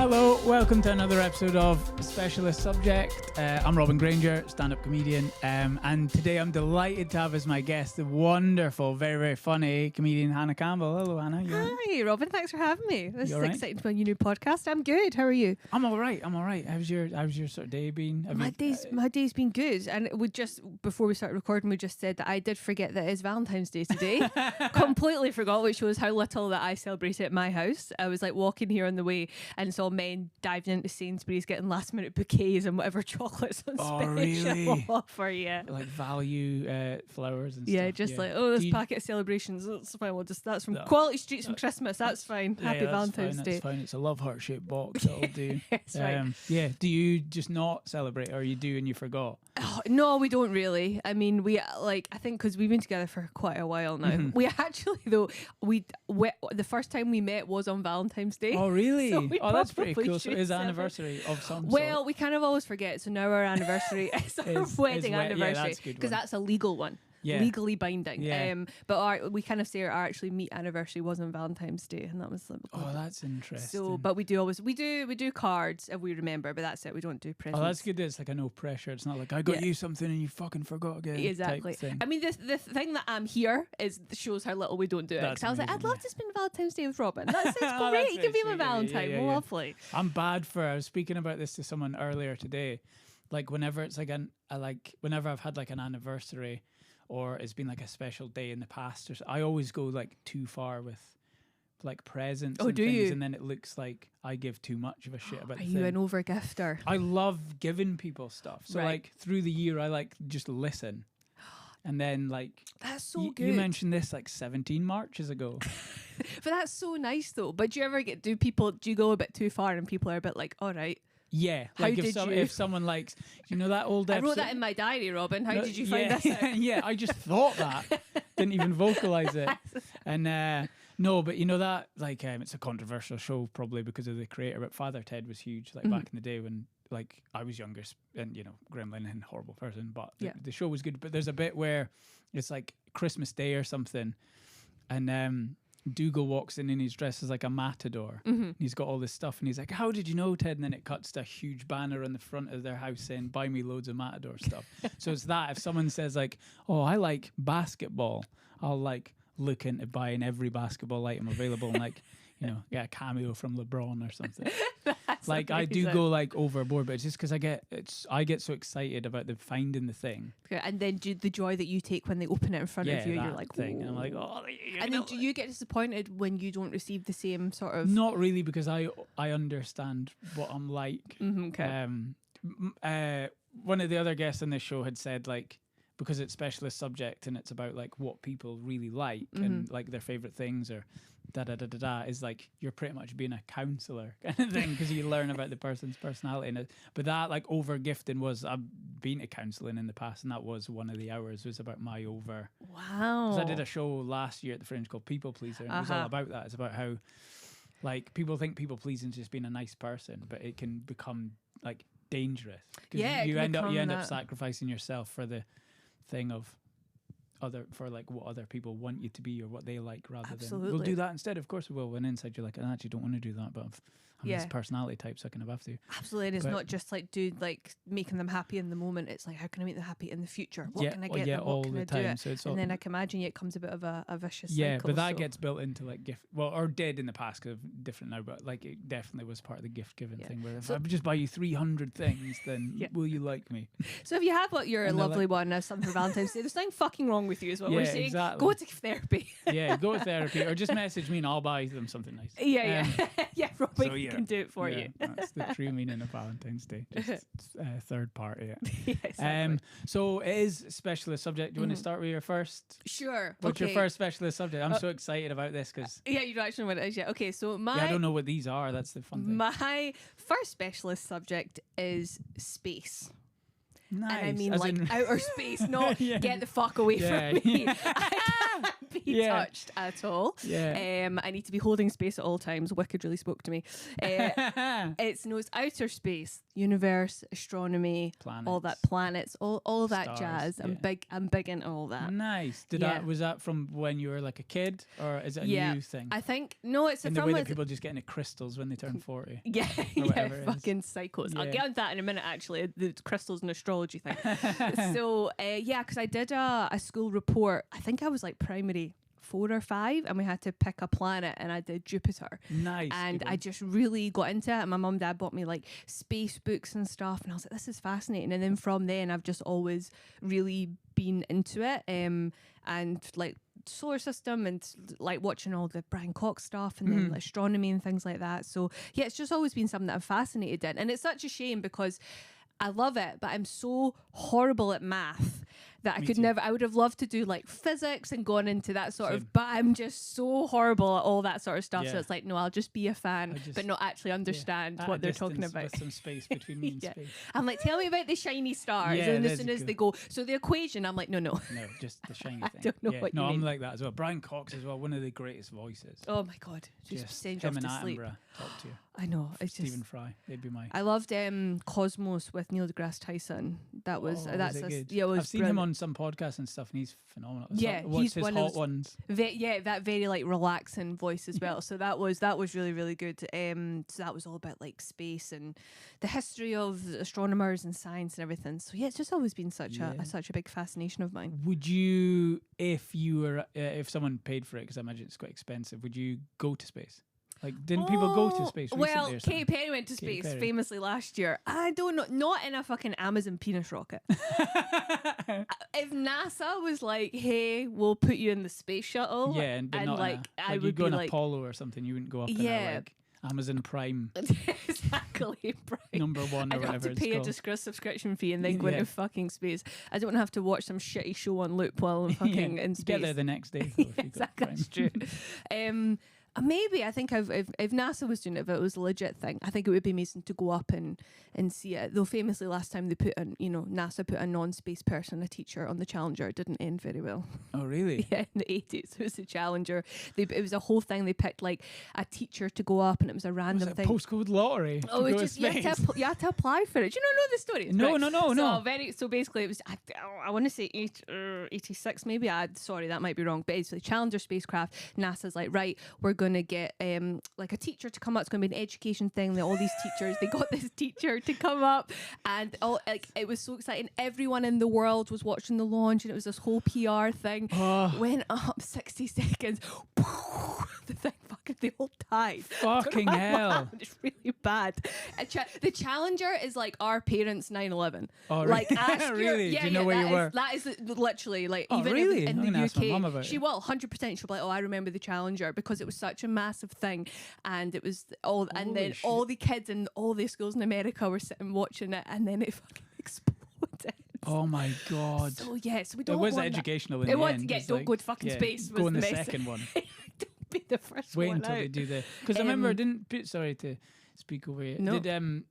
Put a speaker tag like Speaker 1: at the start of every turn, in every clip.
Speaker 1: Hello, welcome to another episode of Specialist Subject. I'm Robin Granger, stand-up comedian, and today I'm delighted to have as my guest the wonderful, very, very funny comedian Hannah Campbell. Hello, Hannah.
Speaker 2: Hi, Robin. Thanks for having me. This is
Speaker 1: right?
Speaker 2: exciting for my new podcast. I'm good. How are you?
Speaker 1: I'm all right. How's your sort of day been?
Speaker 2: My day's been good. And we just before we started recording, we just said that I did forget that it's Valentine's Day today. Completely forgot, which shows how little that I celebrate it at my house. I was like walking here on the way and saw men diving into Sainsbury's getting last minute bouquets and whatever chocolates on special
Speaker 1: really?
Speaker 2: offer. Yeah.
Speaker 1: Like value flowers and
Speaker 2: Yeah,
Speaker 1: stuff.
Speaker 2: just like, this packet of celebrations. That's fine. That's from Quality Streets from Christmas. That's fine. Happy Valentine's Day.
Speaker 1: That's fine. It's a love heart shaped box. That'll do.
Speaker 2: That's right.
Speaker 1: Yeah. Do you just not celebrate, or you do and you forgot?
Speaker 2: Oh, no, we don't really. I mean, I think because we've been together for quite a while now.
Speaker 1: Mm-hmm.
Speaker 2: We actually, though, the first time we met was on Valentine's Day.
Speaker 1: Oh, really?
Speaker 2: So
Speaker 1: that's pretty
Speaker 2: probably
Speaker 1: cool. So
Speaker 2: should
Speaker 1: it's
Speaker 2: celebrate.
Speaker 1: anniversary of some
Speaker 2: Well,
Speaker 1: sort.
Speaker 2: we kind of always forget. So now our anniversary is our wedding anniversary because that's a legal one.
Speaker 1: Yeah.
Speaker 2: Legally binding.
Speaker 1: Yeah.
Speaker 2: But we kind of say our actually meet anniversary was on Valentine's Day, and that was like,
Speaker 1: Oh, that's interesting.
Speaker 2: so. But we do cards if we remember, but that's it. We don't do presents.
Speaker 1: Oh, that's good. It's like a no pressure. It's not like I got you something and you fucking forgot again.
Speaker 2: Exactly.
Speaker 1: Type thing.
Speaker 2: I mean, the thing that I'm here shows how little we don't do it.
Speaker 1: That's
Speaker 2: Because I was like, I'd
Speaker 1: amazing,
Speaker 2: love to spend Valentine's Day with Robin. That's great.
Speaker 1: Oh, that's
Speaker 2: You can be
Speaker 1: very
Speaker 2: my
Speaker 1: sweet of you.
Speaker 2: Valentine.
Speaker 1: Yeah.
Speaker 2: Lovely.
Speaker 1: I'm bad for. I was speaking about this to someone earlier today. Like whenever it's like whenever I've had like an anniversary, or it's been like a special day in the past, I always go like too far with like presents.
Speaker 2: Oh,
Speaker 1: and
Speaker 2: do
Speaker 1: things,
Speaker 2: you?
Speaker 1: And then it looks like I give too much of a shit about
Speaker 2: Are
Speaker 1: the
Speaker 2: you
Speaker 1: thing.
Speaker 2: an overgifter?
Speaker 1: I love giving people stuff. So
Speaker 2: Right.
Speaker 1: like through the year, I like just listen. And then like
Speaker 2: That's so good.
Speaker 1: you mentioned this like 17 Marches ago.
Speaker 2: But that's so nice though. But do you ever do you go a bit too far and people are a bit like, all right.
Speaker 1: Yeah,
Speaker 2: How
Speaker 1: like
Speaker 2: did you?
Speaker 1: if someone likes, you know that old
Speaker 2: I
Speaker 1: episode.
Speaker 2: wrote that in my diary, Robin. How did you find this out?
Speaker 1: Yeah, I just thought that. Didn't even vocalize it. And no, but you know that like it's a controversial show probably because of the creator, but Father Ted was huge like back in the day when like I was younger and gremlin and horrible person, but the show was good. But there's a bit where it's like Christmas Day or something, and Dougal walks in and he's dressed as like a matador. And he's got all this stuff and he's like, how did you know, Ted? And then it cuts to a huge banner on the front of their house saying, buy me loads of matador stuff. So it's that if someone says like, oh, I like basketball, I'll like look into buying every basketball item available and like get a cameo from LeBron or something.
Speaker 2: That's
Speaker 1: like I do go like overboard, but it's just because I get so excited about finding the thing.
Speaker 2: And then the joy that you take when they open it in front of you,
Speaker 1: that
Speaker 2: you're like,
Speaker 1: thing. And I'm like,
Speaker 2: And then do you get disappointed when you don't receive the same sort of?
Speaker 1: Not really, because I understand what I'm like.
Speaker 2: Okay.
Speaker 1: One of the other guests on this show had said like, because it's specialist subject and it's about like what people really like and like their favorite things or is like you're pretty much being a counselor kind of thing because you learn about the person's personality. And but that like over gifting was, I've been to counselling in the past and that was one of the hours was about my over.
Speaker 2: Wow.
Speaker 1: Because I did a show last year at the Fringe called People Pleaser and it was all about that. It's about how like people think people pleasing is just being a nice person, but it can become like dangerous.
Speaker 2: Yeah,
Speaker 1: you end up sacrificing yourself for the thing of what other people want you to be or what they like rather than we'll do that instead. Of course we will. When inside you're like, I actually don't want to do that, but I'm this personality type, so I kind of have to.
Speaker 2: Absolutely, and it's not just like making them happy in the moment. It's like, how can I make them happy in the future? What can I get them? What
Speaker 1: all
Speaker 2: can
Speaker 1: the
Speaker 2: I
Speaker 1: time.
Speaker 2: do?
Speaker 1: So it's
Speaker 2: and then I can imagine it comes a bit of a vicious
Speaker 1: cycle. Yeah, but that
Speaker 2: so.
Speaker 1: gets built into like gift. Well, or did in the past because different now, but like it definitely was part of the gift giving thing. Where if I just buy you 300 things, then will you like me?
Speaker 2: So if you have your lovely one as something for Valentine's Day, there's nothing fucking wrong with you, is what we're saying.
Speaker 1: Exactly.
Speaker 2: Go to therapy.
Speaker 1: Go to therapy or just message me and I'll buy them something nice.
Speaker 2: Yeah, Robbie can do it for you.
Speaker 1: That's the true meaning of Valentine's Day. Just third party.
Speaker 2: Yeah, exactly.
Speaker 1: So it is specialist subject. Do you want to start with your first?
Speaker 2: Sure.
Speaker 1: What's your first specialist subject? I'm so excited about this because
Speaker 2: you don't actually know what it is yet. Okay, so
Speaker 1: I don't know what these are. That's the fun thing.
Speaker 2: My first specialist subject is space.
Speaker 1: Nice.
Speaker 2: And I mean,
Speaker 1: As
Speaker 2: like,
Speaker 1: in-
Speaker 2: outer space, not
Speaker 1: Yeah.
Speaker 2: get the fuck away
Speaker 1: Yeah.
Speaker 2: from me. I can't be
Speaker 1: Yeah.
Speaker 2: touched at all.
Speaker 1: Yeah.
Speaker 2: I need to be holding space at all times. Wicked really spoke to me. It's outer space, universe, astronomy, all that, planets, all that
Speaker 1: Stars,
Speaker 2: jazz.
Speaker 1: yeah.
Speaker 2: I'm big into all that.
Speaker 1: Nice. Was that from when you were like a kid, or is it a new thing?
Speaker 2: I think no, it's
Speaker 1: in
Speaker 2: a
Speaker 1: the
Speaker 2: from
Speaker 1: way
Speaker 2: a-
Speaker 1: that people just get into crystals when they turn 40.
Speaker 2: Yeah,
Speaker 1: or whatever it is.
Speaker 2: fucking psychos. I'll
Speaker 1: Yeah.
Speaker 2: get on that in a minute, actually, the crystals and astrology thing. So, because I did a school report, I think I was like primary 4 or 5, and we had to pick a planet, and I did Jupiter.
Speaker 1: Nice.
Speaker 2: And
Speaker 1: good
Speaker 2: I
Speaker 1: one.
Speaker 2: just really got into it, and my mum and dad bought me like space books and stuff, and I was like, this is fascinating. And then from then I've just always really been into it, and like solar system and like watching all the Brian Cox stuff and then
Speaker 1: Mhm.
Speaker 2: astronomy and things like that. So yeah, it's just always been something that I'm fascinated in, and it's such a shame because I love it, but I'm so horrible at math that
Speaker 1: Me
Speaker 2: I could
Speaker 1: too.
Speaker 2: never. I would have loved to do like physics and gone into that sort
Speaker 1: Same.
Speaker 2: of, but I'm just so horrible at all that sort of stuff. So
Speaker 1: Yeah.
Speaker 2: it's like, no, I'll just be a fan,
Speaker 1: I just-
Speaker 2: but not actually understand
Speaker 1: At
Speaker 2: what
Speaker 1: a
Speaker 2: they're talking
Speaker 1: distance
Speaker 2: about.
Speaker 1: with some space between me and
Speaker 2: Yeah.
Speaker 1: space.
Speaker 2: I'm like, tell me about the shiny stars.
Speaker 1: Yeah,
Speaker 2: And as
Speaker 1: that's
Speaker 2: soon as
Speaker 1: good.
Speaker 2: they go, so the equation, I'm like, no.
Speaker 1: No, just the shiny
Speaker 2: I
Speaker 1: thing.
Speaker 2: don't know
Speaker 1: yeah.
Speaker 2: what you
Speaker 1: No, I'm
Speaker 2: mean.
Speaker 1: like that as well. Brian Cox as well, one of the greatest voices.
Speaker 2: Oh my God. Just send you
Speaker 1: him
Speaker 2: off
Speaker 1: and
Speaker 2: to sleep.
Speaker 1: Attenborough talk to you.
Speaker 2: I know. It's just.
Speaker 1: Stephen Fry, they'd be my.
Speaker 2: I loved Cosmos with Neil deGrasse Tyson. That was
Speaker 1: Was it good?
Speaker 2: yeah. It was
Speaker 1: I've seen him
Speaker 2: brilliant.
Speaker 1: on some podcasts and stuff, and he's phenomenal.
Speaker 2: Yeah,
Speaker 1: what's
Speaker 2: he's
Speaker 1: his
Speaker 2: one
Speaker 1: hot
Speaker 2: of those-
Speaker 1: ones?
Speaker 2: That very like relaxing voice as well. So that was really, really good. So that was all about like space and the history of astronomers and science and everything. So yeah, it's just always been such
Speaker 1: Yeah.
Speaker 2: a big fascination of mine.
Speaker 1: Would you, if you were, if someone paid for it, because I imagine it's quite expensive, would you go to space? Like, didn't people go to space recently?
Speaker 2: Well,
Speaker 1: or
Speaker 2: Katy
Speaker 1: something?
Speaker 2: Perry went to
Speaker 1: Katy
Speaker 2: space
Speaker 1: Perry.
Speaker 2: famously last year. I don't know, not in a fucking Amazon penis rocket. If NASA was like, "Hey, we'll put you in the space shuttle,"
Speaker 1: yeah, and, but not
Speaker 2: like I
Speaker 1: you'd
Speaker 2: would
Speaker 1: go
Speaker 2: be
Speaker 1: in
Speaker 2: like,
Speaker 1: Apollo or something. You wouldn't go up in
Speaker 2: Yeah.
Speaker 1: a like Amazon Prime
Speaker 2: exactly, right.
Speaker 1: number one or
Speaker 2: I'd have
Speaker 1: whatever
Speaker 2: to
Speaker 1: it's
Speaker 2: pay a
Speaker 1: called.
Speaker 2: subscription fee and then go
Speaker 1: Yeah.
Speaker 2: into fucking space. I don't have to watch some shitty show on loop while I'm fucking in
Speaker 1: You
Speaker 2: space.
Speaker 1: get there the next day. Though, if you've got
Speaker 2: Exactly,
Speaker 1: Prime.
Speaker 2: that's true. Maybe I think if NASA was doing it, if it was a legit thing, I think it would be amazing to go up and see it. Though famously last time they put NASA put a non-space person, a teacher, on the Challenger. It didn't end very well.
Speaker 1: Oh, really?
Speaker 2: Yeah, in the 80s, it was the Challenger. It was a whole thing. They picked like a teacher to go up, and it was a
Speaker 1: Was
Speaker 2: random
Speaker 1: it a
Speaker 2: thing.
Speaker 1: postcode lottery?
Speaker 2: Oh,
Speaker 1: to
Speaker 2: it's
Speaker 1: go
Speaker 2: just
Speaker 1: to
Speaker 2: you had,
Speaker 1: space?
Speaker 2: you had to apply for it. Do you not know the story?
Speaker 1: No, no.
Speaker 2: So basically, it was I want to say 86 maybe. Sorry, that might be wrong. But it's the Challenger spacecraft. NASA's like, right, we're gonna get like a teacher to come up. It's gonna be an education thing. All these teachers, they got this teacher to come up, and it was so exciting. Everyone in the world was watching the launch, and it was this whole PR thing.
Speaker 1: Oh.
Speaker 2: Went up 60 seconds. The thing fucking they all died.
Speaker 1: Fucking
Speaker 2: What
Speaker 1: hell.
Speaker 2: happened? It's really bad. The Challenger is like our parents' 9/11.
Speaker 1: Oh,
Speaker 2: Like
Speaker 1: really?
Speaker 2: ask your-
Speaker 1: Really?
Speaker 2: Yeah,
Speaker 1: Do you know
Speaker 2: yeah,
Speaker 1: where
Speaker 2: that
Speaker 1: you
Speaker 2: is-
Speaker 1: were?
Speaker 2: That is literally like
Speaker 1: Oh,
Speaker 2: even
Speaker 1: really?
Speaker 2: in
Speaker 1: I'm
Speaker 2: the
Speaker 1: gonna ask my mum
Speaker 2: UK.
Speaker 1: about
Speaker 2: She
Speaker 1: it.
Speaker 2: will 100%. She'll be like, oh, I remember the Challenger because it was such a massive thing, and it was all, and
Speaker 1: Holy
Speaker 2: then
Speaker 1: shit.
Speaker 2: all the kids in all the schools in America were sitting watching it, and then it fucking exploded.
Speaker 1: Oh my god.
Speaker 2: So yes, we
Speaker 1: It
Speaker 2: don't.
Speaker 1: was
Speaker 2: want
Speaker 1: educational in
Speaker 2: It
Speaker 1: the
Speaker 2: was.
Speaker 1: end.
Speaker 2: Yeah,
Speaker 1: It's
Speaker 2: don't
Speaker 1: like,
Speaker 2: go to fucking
Speaker 1: yeah,
Speaker 2: space.
Speaker 1: Go
Speaker 2: was
Speaker 1: in the
Speaker 2: message.
Speaker 1: second one.
Speaker 2: Don't be the first
Speaker 1: Wait
Speaker 2: one
Speaker 1: until
Speaker 2: out.
Speaker 1: they do the. Because I remember,
Speaker 2: Um,
Speaker 1: sorry to speak over you.
Speaker 2: No.
Speaker 1: Didn't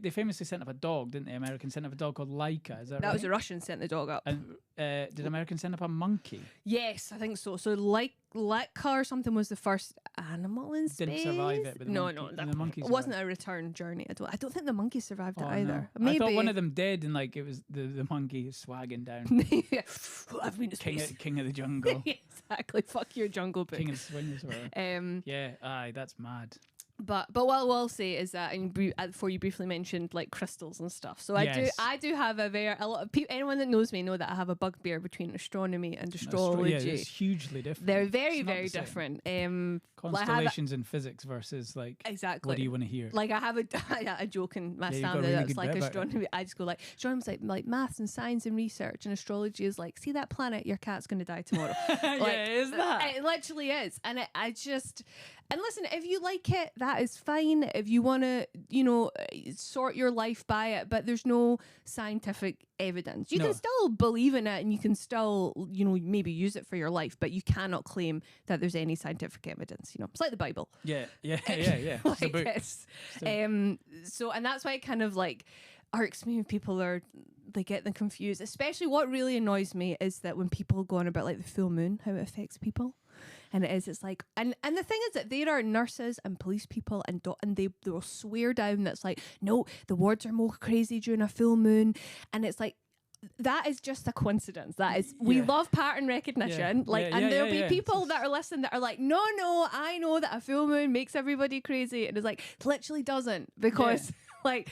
Speaker 1: they famously sent up a dog? Didn't they? Americans sent up a dog called Laika. Is that right?
Speaker 2: That was the Russians sent the dog up.
Speaker 1: And did Americans send up a monkey?
Speaker 2: Yes, I think so. So Laika or something was the first animal in space.
Speaker 1: Didn't survive it, but the
Speaker 2: no,
Speaker 1: monkey-
Speaker 2: no,
Speaker 1: the monkey
Speaker 2: it wasn't a return journey. I don't think the monkey survived it
Speaker 1: Oh,
Speaker 2: either.
Speaker 1: no.
Speaker 2: Maybe
Speaker 1: I thought one of them did, and like it was the monkey swagging down.
Speaker 2: Yeah. I've been to space.
Speaker 1: King of the jungle,
Speaker 2: Exactly. Fuck your Jungle Book.
Speaker 1: king of the swingers. Or whatever. Yeah, aye, that's mad.
Speaker 2: But what I'll say is that, and before you briefly mentioned like crystals and stuff. So
Speaker 1: Yes.
Speaker 2: I do have a lot of people. Anyone that knows me know that I have a bugbear between astronomy and astrology.
Speaker 1: Yeah, it's hugely different.
Speaker 2: They're very
Speaker 1: It's not
Speaker 2: very
Speaker 1: the same.
Speaker 2: different.
Speaker 1: Constellations in physics versus like
Speaker 2: Exactly.
Speaker 1: what do you want to hear?
Speaker 2: Like I have a joke in my
Speaker 1: Yeah, you've got
Speaker 2: stand
Speaker 1: a
Speaker 2: that
Speaker 1: really
Speaker 2: it's
Speaker 1: good
Speaker 2: like
Speaker 1: bit about it.
Speaker 2: astronomy. I just go like astronomy's like maths and science and research, and astrology is like, see that planet, your cat's gonna die tomorrow.
Speaker 1: Yeah, is that?
Speaker 2: It literally is, and and listen, if you like it, that is fine. If you want to, sort your life by it, but there's no scientific evidence. You
Speaker 1: No.
Speaker 2: can still believe in it, and you can still, maybe use it for your life, but you cannot claim that there's any scientific evidence. It's like the Bible.
Speaker 1: Yeah. It's a
Speaker 2: Like
Speaker 1: book.
Speaker 2: it's, so, and that's why I kind of like, irks me when people they get them confused. Especially what really annoys me is that when people go on about like the full moon, how it affects people. And it's like, and the thing is that there are nurses and police people and they will swear down that's like, no, the wards are more crazy during a full moon. And it's like, that is just a coincidence. That is, we love pattern recognition. And there'll be people that are listening that are like, no, I know that a full moon makes everybody crazy. And it's like, it literally doesn't, because like,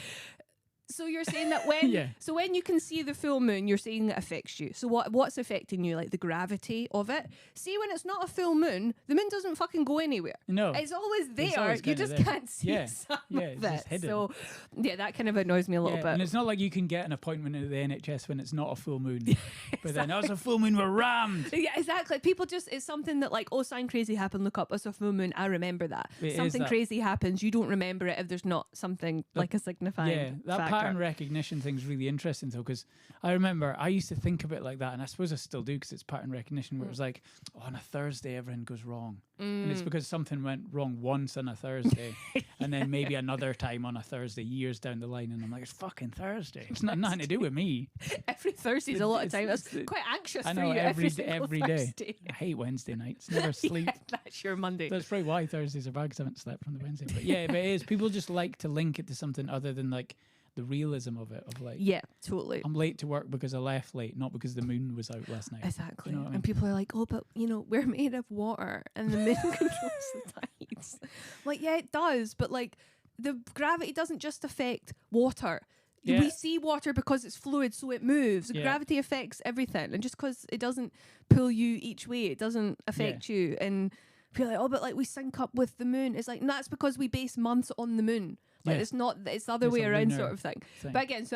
Speaker 2: so you're saying that when you can see the full moon, you're saying it affects you. So what's affecting you? Like the gravity of it. See, when it's not a full moon, the moon doesn't fucking go anywhere.
Speaker 1: No,
Speaker 2: it's always there.
Speaker 1: It's always
Speaker 2: you just can't see some of
Speaker 1: just
Speaker 2: it.
Speaker 1: hidden.
Speaker 2: So that kind of annoys me a little bit.
Speaker 1: And it's not like you can get an appointment at the NHS when it's not a full moon. But then, it's a full moon, we're rammed.
Speaker 2: Yeah, exactly. People just, it's something that like, something crazy happened, look up, it's a full moon, I remember that. Something crazy happens, you don't remember it if there's not something like a signifying
Speaker 1: that
Speaker 2: factor.
Speaker 1: pattern recognition thing's really interesting though, because I remember I used to think of it like that, and I suppose I still do because it's pattern recognition, where it was like, on a Thursday everything goes wrong, and it's because something went wrong once on a Thursday, and then maybe another time on a Thursday years down the line, and I'm like, it's fucking Thursday, it's not nothing to do with me.
Speaker 2: Every Thursday's a lot of time. That's quite anxious
Speaker 1: I know,
Speaker 2: for you
Speaker 1: every
Speaker 2: day.
Speaker 1: I hate Wednesday nights, never sleep.
Speaker 2: That's your Monday.
Speaker 1: That's probably why Thursdays are bad, because I haven't slept from the Wednesday. But but it is, people just like to link it to something other than like the realism of it, of like,
Speaker 2: totally, I'm
Speaker 1: late to work because I left late, not because the moon was out last night.
Speaker 2: Exactly.
Speaker 1: You know what I mean?
Speaker 2: And people are like, but we're made of water and the moon controls the tides. Like, yeah, it does, but like the gravity doesn't just affect water. We see water because it's fluid, so it moves. Gravity affects everything, and just because it doesn't pull you each way, it doesn't affect you. And people are like, but like we sync up with the moon. It's like, no, that's because we base months on the moon. Like it's not, it's the other way around sort of thing. But again,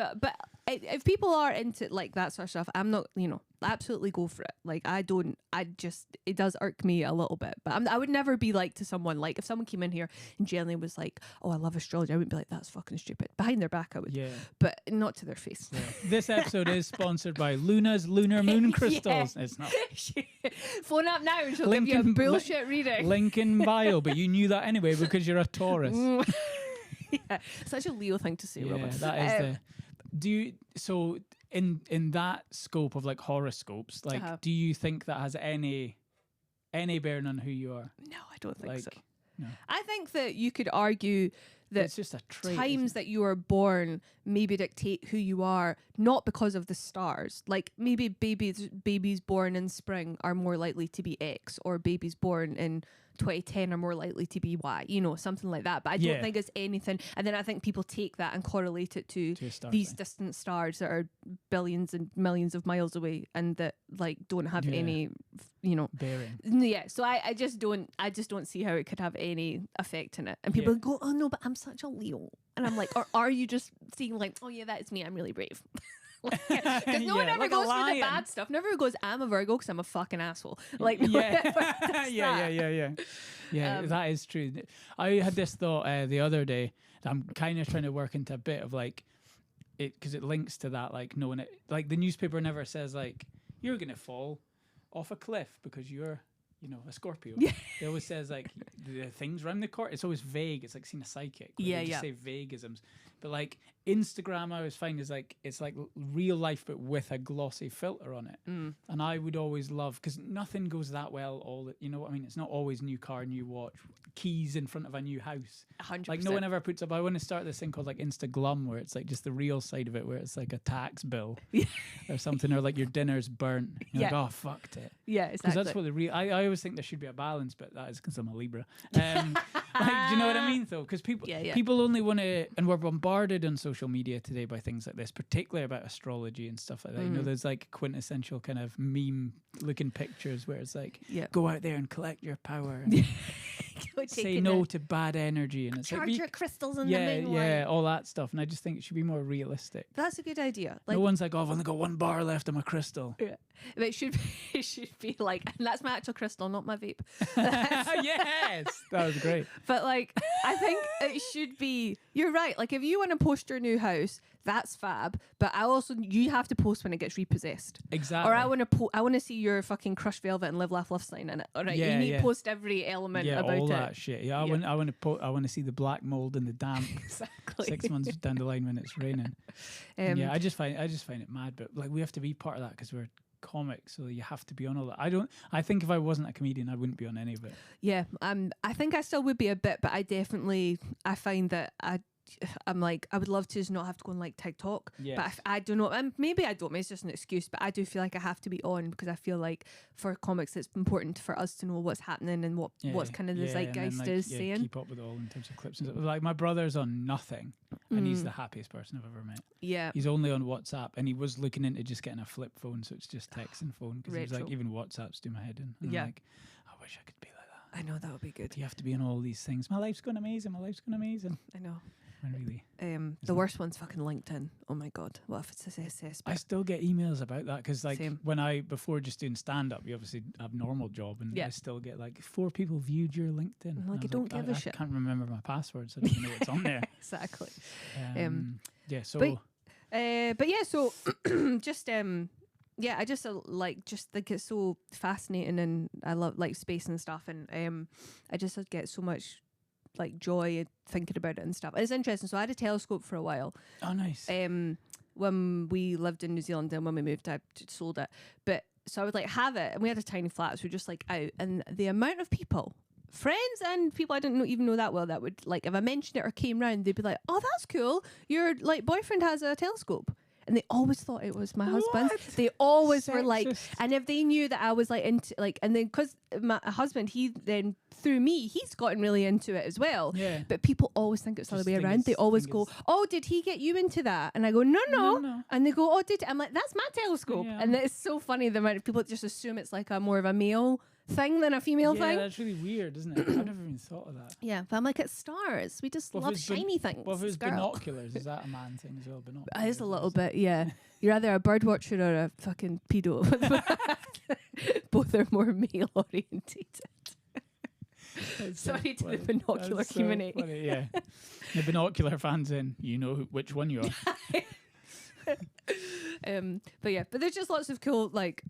Speaker 2: if people are into like that sort of stuff, I'm not, absolutely go for it. Like it does irk me a little bit, but I would never be like to someone, like if someone came in here and generally was like, oh, I love astrology, I wouldn't be like, that's fucking stupid. Behind their back I would, but not to their face.
Speaker 1: This episode is sponsored by Luna's Lunar Moon Crystals. It's not.
Speaker 2: Phone up now and she'll give you a bullshit reading.
Speaker 1: Link in bio, but you knew that anyway because you're a Taurus.
Speaker 2: Such a Leo thing to say, Robin.
Speaker 1: That is so in that scope of like horoscopes, like do you think that has any bearing on who you are?
Speaker 2: No, I don't think so.
Speaker 1: No.
Speaker 2: I think that you could argue that
Speaker 1: it's just a trait,
Speaker 2: times that you are born maybe dictate who you are, not because of the stars. Like maybe babies born in spring are more likely to be X, or babies born in 2010 are more likely to be Y, something like that. But I don't think it's anything. And then I think people take that and correlate it to these distant stars that are billions and millions of miles away and that like don't have any,
Speaker 1: bearing.
Speaker 2: Yeah. So I just don't see how it could have any effect in it. And people go, oh no, but I'm such a Leo. And I'm like, or are you just seeing like, oh yeah, that is me, I'm really brave. Because no one ever goes through the bad stuff. Never goes, I'm a Virgo because I'm a fucking asshole. Like,
Speaker 1: that is true. I had this thought the other day that I'm kind of trying to work into a bit of like it, because it links to that, like knowing it. Like the newspaper never says like you're gonna fall off a cliff because you're a Scorpio. It always says like the things around the court. It's always vague. It's like seeing a psychic. They just say vaguisms. But like Instagram, I always find is like it's like real life, but with a glossy filter on it. And I would always love, because nothing goes that well. It's not always new car, new watch, keys in front of a new house.
Speaker 2: 100%.
Speaker 1: Like no one ever puts up. I want to start this thing called like Instaglum, where it's like just the real side of it, where it's like a tax bill or something, or like your dinner's burnt. You're like, oh, fucked it.
Speaker 2: Yeah, exactly.
Speaker 1: Because that's what the real. I always think there should be a balance, but that is because I'm a Libra. Like, do you know what I mean, though? Because people only want to, and we're bombarded on social media today by things like this, particularly about astrology and stuff like that. There's like quintessential kind of meme-looking pictures where it's like, go out there and collect your power. And say no to bad energy, and it's
Speaker 2: charge
Speaker 1: like,
Speaker 2: your crystals in the moonlight.
Speaker 1: Yeah, all that stuff. And I just think it should be more realistic.
Speaker 2: That's a good idea. Like,
Speaker 1: no one's like, oh, I've only got one bar left of my crystal.
Speaker 2: Yeah. But it should be like, and that's my actual crystal, not my vape.
Speaker 1: Yes, that was great.
Speaker 2: But like, I think it should be, you're right. Like if you want to post your new house, that's fab. But you have to post when it gets repossessed.
Speaker 1: Exactly.
Speaker 2: Or I want to see your fucking Crush Velvet and Live Laugh Love sign in it. All right, you need to post every element about
Speaker 1: all
Speaker 2: it.
Speaker 1: that shit. Yeah, I want to see the black mold and the damp.
Speaker 2: Exactly.
Speaker 1: 6 months down the line when it's raining. I just find it mad. But like we have to be part of that because we're comics, so you have to be on all that. I think if I wasn't a comedian, I wouldn't be on any of it.
Speaker 2: Yeah, I think I still would be a bit, but I find that I'm like, I would love to just not have to go on like TikTok.
Speaker 1: Yes.
Speaker 2: But I don't know, and maybe I don't, maybe it's just an excuse, but I do feel like I have to be on because I feel like for comics it's important for us to know what's happening and what's kind of the zeitgeist is saying.
Speaker 1: Keep up with it all in terms of clips and stuff. Like my brother's on nothing and he's the happiest person I've ever met.
Speaker 2: Yeah.
Speaker 1: He's only on WhatsApp and he was looking into just getting a flip phone, so it's just text and phone, because he was like, even WhatsApp's do my head in. And I'm like, I wish I could be like that.
Speaker 2: I know, that would be good.
Speaker 1: You have to be on all these things. My life's going amazing.
Speaker 2: I know.
Speaker 1: Really.
Speaker 2: The worst one's fucking LinkedIn. Oh my god. What if it's a SS?
Speaker 1: I still get emails about that because like
Speaker 2: Same.
Speaker 1: before just doing stand up, you obviously have normal job and I still get like 4 people viewed your LinkedIn.
Speaker 2: Like I don't give a shit.
Speaker 1: I can't remember my password, so I don't even know what's on there.
Speaker 2: Exactly.
Speaker 1: But
Speaker 2: yeah, so just I just just think it's so fascinating, and I love like space and stuff, and I just get so much like joy thinking about it and stuff. It's interesting. So I had a telescope for a while.
Speaker 1: Oh, nice.
Speaker 2: When we lived in New Zealand and when we moved, I sold it. But so I would like have it, and we had a tiny flat, so we were just like out, and the amount of people, friends and people I didn't even know that well, that would like if I mentioned it or came round, they'd be like, "Oh, that's cool. Your like boyfriend has a telescope." And they always thought it was my husband. They always were like, and if they knew that I was like into like, and then because my husband, he then through me, he's gotten really into it as well.
Speaker 1: Yeah.
Speaker 2: But people always think it's the other way around. They always go, "Oh, did he get you into that?" And I go, "No." And they go, "Oh, did?" I'm like, "That's my telescope."
Speaker 1: Yeah.
Speaker 2: And it's so funny the amount of people just assume it's like a more of a male thing than a female thing.
Speaker 1: Yeah, that's really weird, isn't it? I've never even thought of that.
Speaker 2: Yeah, but I'm like, it's stars. We just love shiny things.
Speaker 1: Well, if it's
Speaker 2: girl.
Speaker 1: binoculars, is that a man thing as well? Binoculars.
Speaker 2: It is a little bit, yeah. You're either a bird watcher or a fucking pedo. Both are more male orientated. Sorry to the binocular community.
Speaker 1: Funny, yeah. The binocular fans in, you know which one you are.
Speaker 2: But there's just lots of cool like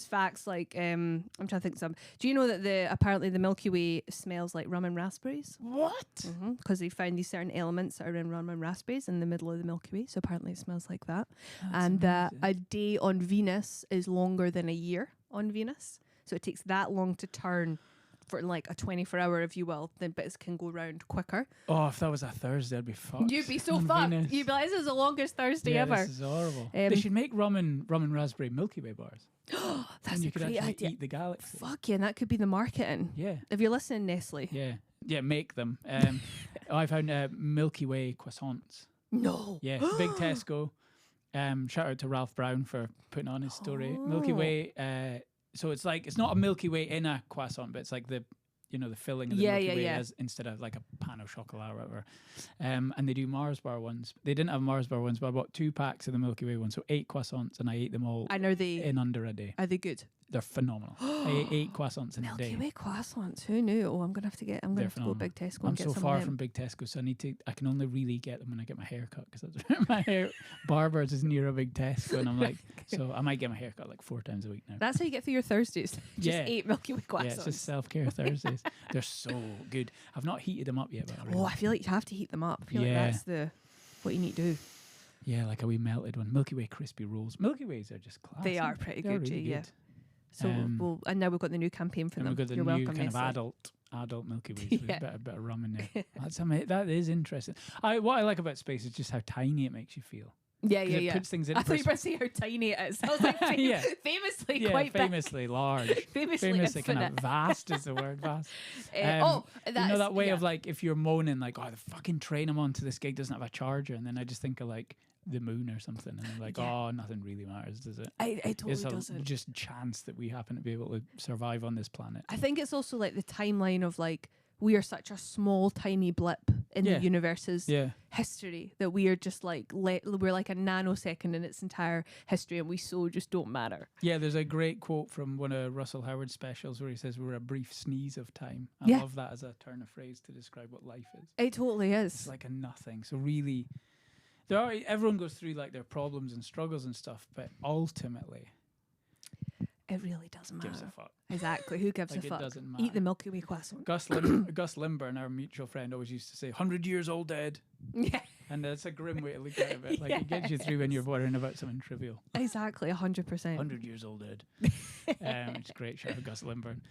Speaker 2: facts. Like I'm trying to think of some. Do you know that apparently the Milky Way smells like rum and raspberries?
Speaker 1: What?
Speaker 2: Because they found these certain elements that are in rum and raspberries in the middle of the Milky Way. So apparently it smells like that. And a day on Venus is longer than a year on Venus. So it takes that long to turn for like a 24-hour, if you will, then bits can go round quicker.
Speaker 1: Oh, if that was a Thursday, I'd be fucked.
Speaker 2: You'd be so fucked.
Speaker 1: Venus.
Speaker 2: You'd be like, this is the longest Thursday ever.
Speaker 1: This is horrible. They should make rum and raspberry Milky Way bars.
Speaker 2: That's
Speaker 1: and you
Speaker 2: a
Speaker 1: could
Speaker 2: great
Speaker 1: actually
Speaker 2: idea.
Speaker 1: eat the galaxy.
Speaker 2: Fuck yeah, and that could be the marketing.
Speaker 1: Yeah.
Speaker 2: If you're listening, Nestle.
Speaker 1: Yeah, make them. I found Milky Way croissants.
Speaker 2: No.
Speaker 1: Yeah, big Tesco. Shout out to Ralph Brown for putting on his story. Milky Way. So it's like, it's not a Milky Way in a croissant, but it's like the filling of the Milky Way as instead of like a pan au chocolat or whatever. And they do Mars bar ones. They didn't have Mars bar ones, but I bought 2 packs of the Milky Way ones, so 8 croissants, and I ate them all in under a day.
Speaker 2: Are they good?
Speaker 1: They're phenomenal. I ate 8 croissants in a day.
Speaker 2: Milky Way croissants. Who knew? Oh, I'm gonna have to go to Big Tesco and get some.
Speaker 1: I'm so far from Big Tesco, so I can only really get them when I get my hair cut, because my barber's is near a Big Tesco, and I'm like, so I might get my hair cut like 4 times a week now.
Speaker 2: That's how you get through your Thursdays. Just 8 Milky Way croissants.
Speaker 1: Yeah, it's just self-care Thursdays. They're so good. I've not heated them up yet, but
Speaker 2: I feel like you have to heat them up. I feel like that's what you need to do.
Speaker 1: Yeah, like a wee melted one. Milky Way crispy rolls. Milky Ways are just classic.
Speaker 2: They are pretty good,
Speaker 1: really
Speaker 2: yeah. So and now we've got the new campaign for them.
Speaker 1: We've got the
Speaker 2: You're
Speaker 1: new
Speaker 2: welcome,
Speaker 1: kind of
Speaker 2: Nestle.
Speaker 1: adult Milky Ways with a bit of rum in there. That is interesting. What I like about space is just how tiny it makes you feel.
Speaker 2: Yeah.
Speaker 1: It puts things in
Speaker 2: I thought you were going to say how tiny it is. I was like, famously quite
Speaker 1: famously large. famously kind of vast is the word, vast. You know that way of like, if you're moaning like, oh, the fucking train I'm on to this gig doesn't have a charger, and then I just think of like the moon or something, and I'm like, oh, nothing really matters, does it?
Speaker 2: It totally doesn't.
Speaker 1: Just chance that we happen to be able to survive on this planet.
Speaker 2: I think it's also like the timeline of like, we are such a small, tiny blip in the universe's history that we are just like, we're like a nanosecond in its entire history, and we just don't matter. Yeah,
Speaker 1: there's a great quote from one of Russell Howard's specials where he says, we're a brief sneeze of time. I love that as a turn of phrase to describe what life is.
Speaker 2: It totally is.
Speaker 1: It's like a nothing. So really, everyone goes through like their problems and struggles and stuff, but ultimately,
Speaker 2: it really doesn't matter.
Speaker 1: gives a fuck.
Speaker 2: Exactly. Who gives
Speaker 1: Like,
Speaker 2: a
Speaker 1: it
Speaker 2: fuck?
Speaker 1: doesn't matter.
Speaker 2: Eat the Milky Way croissant.
Speaker 1: Gus Limburn, our mutual friend, always used to say, 100 years old dead.
Speaker 2: Yeah.
Speaker 1: And it's a grim way to look at it. But, like, it gets you through when you're worrying about something trivial.
Speaker 2: Exactly, 100%.
Speaker 1: 100 years old dead. It's great. Shout out Gus Limburn.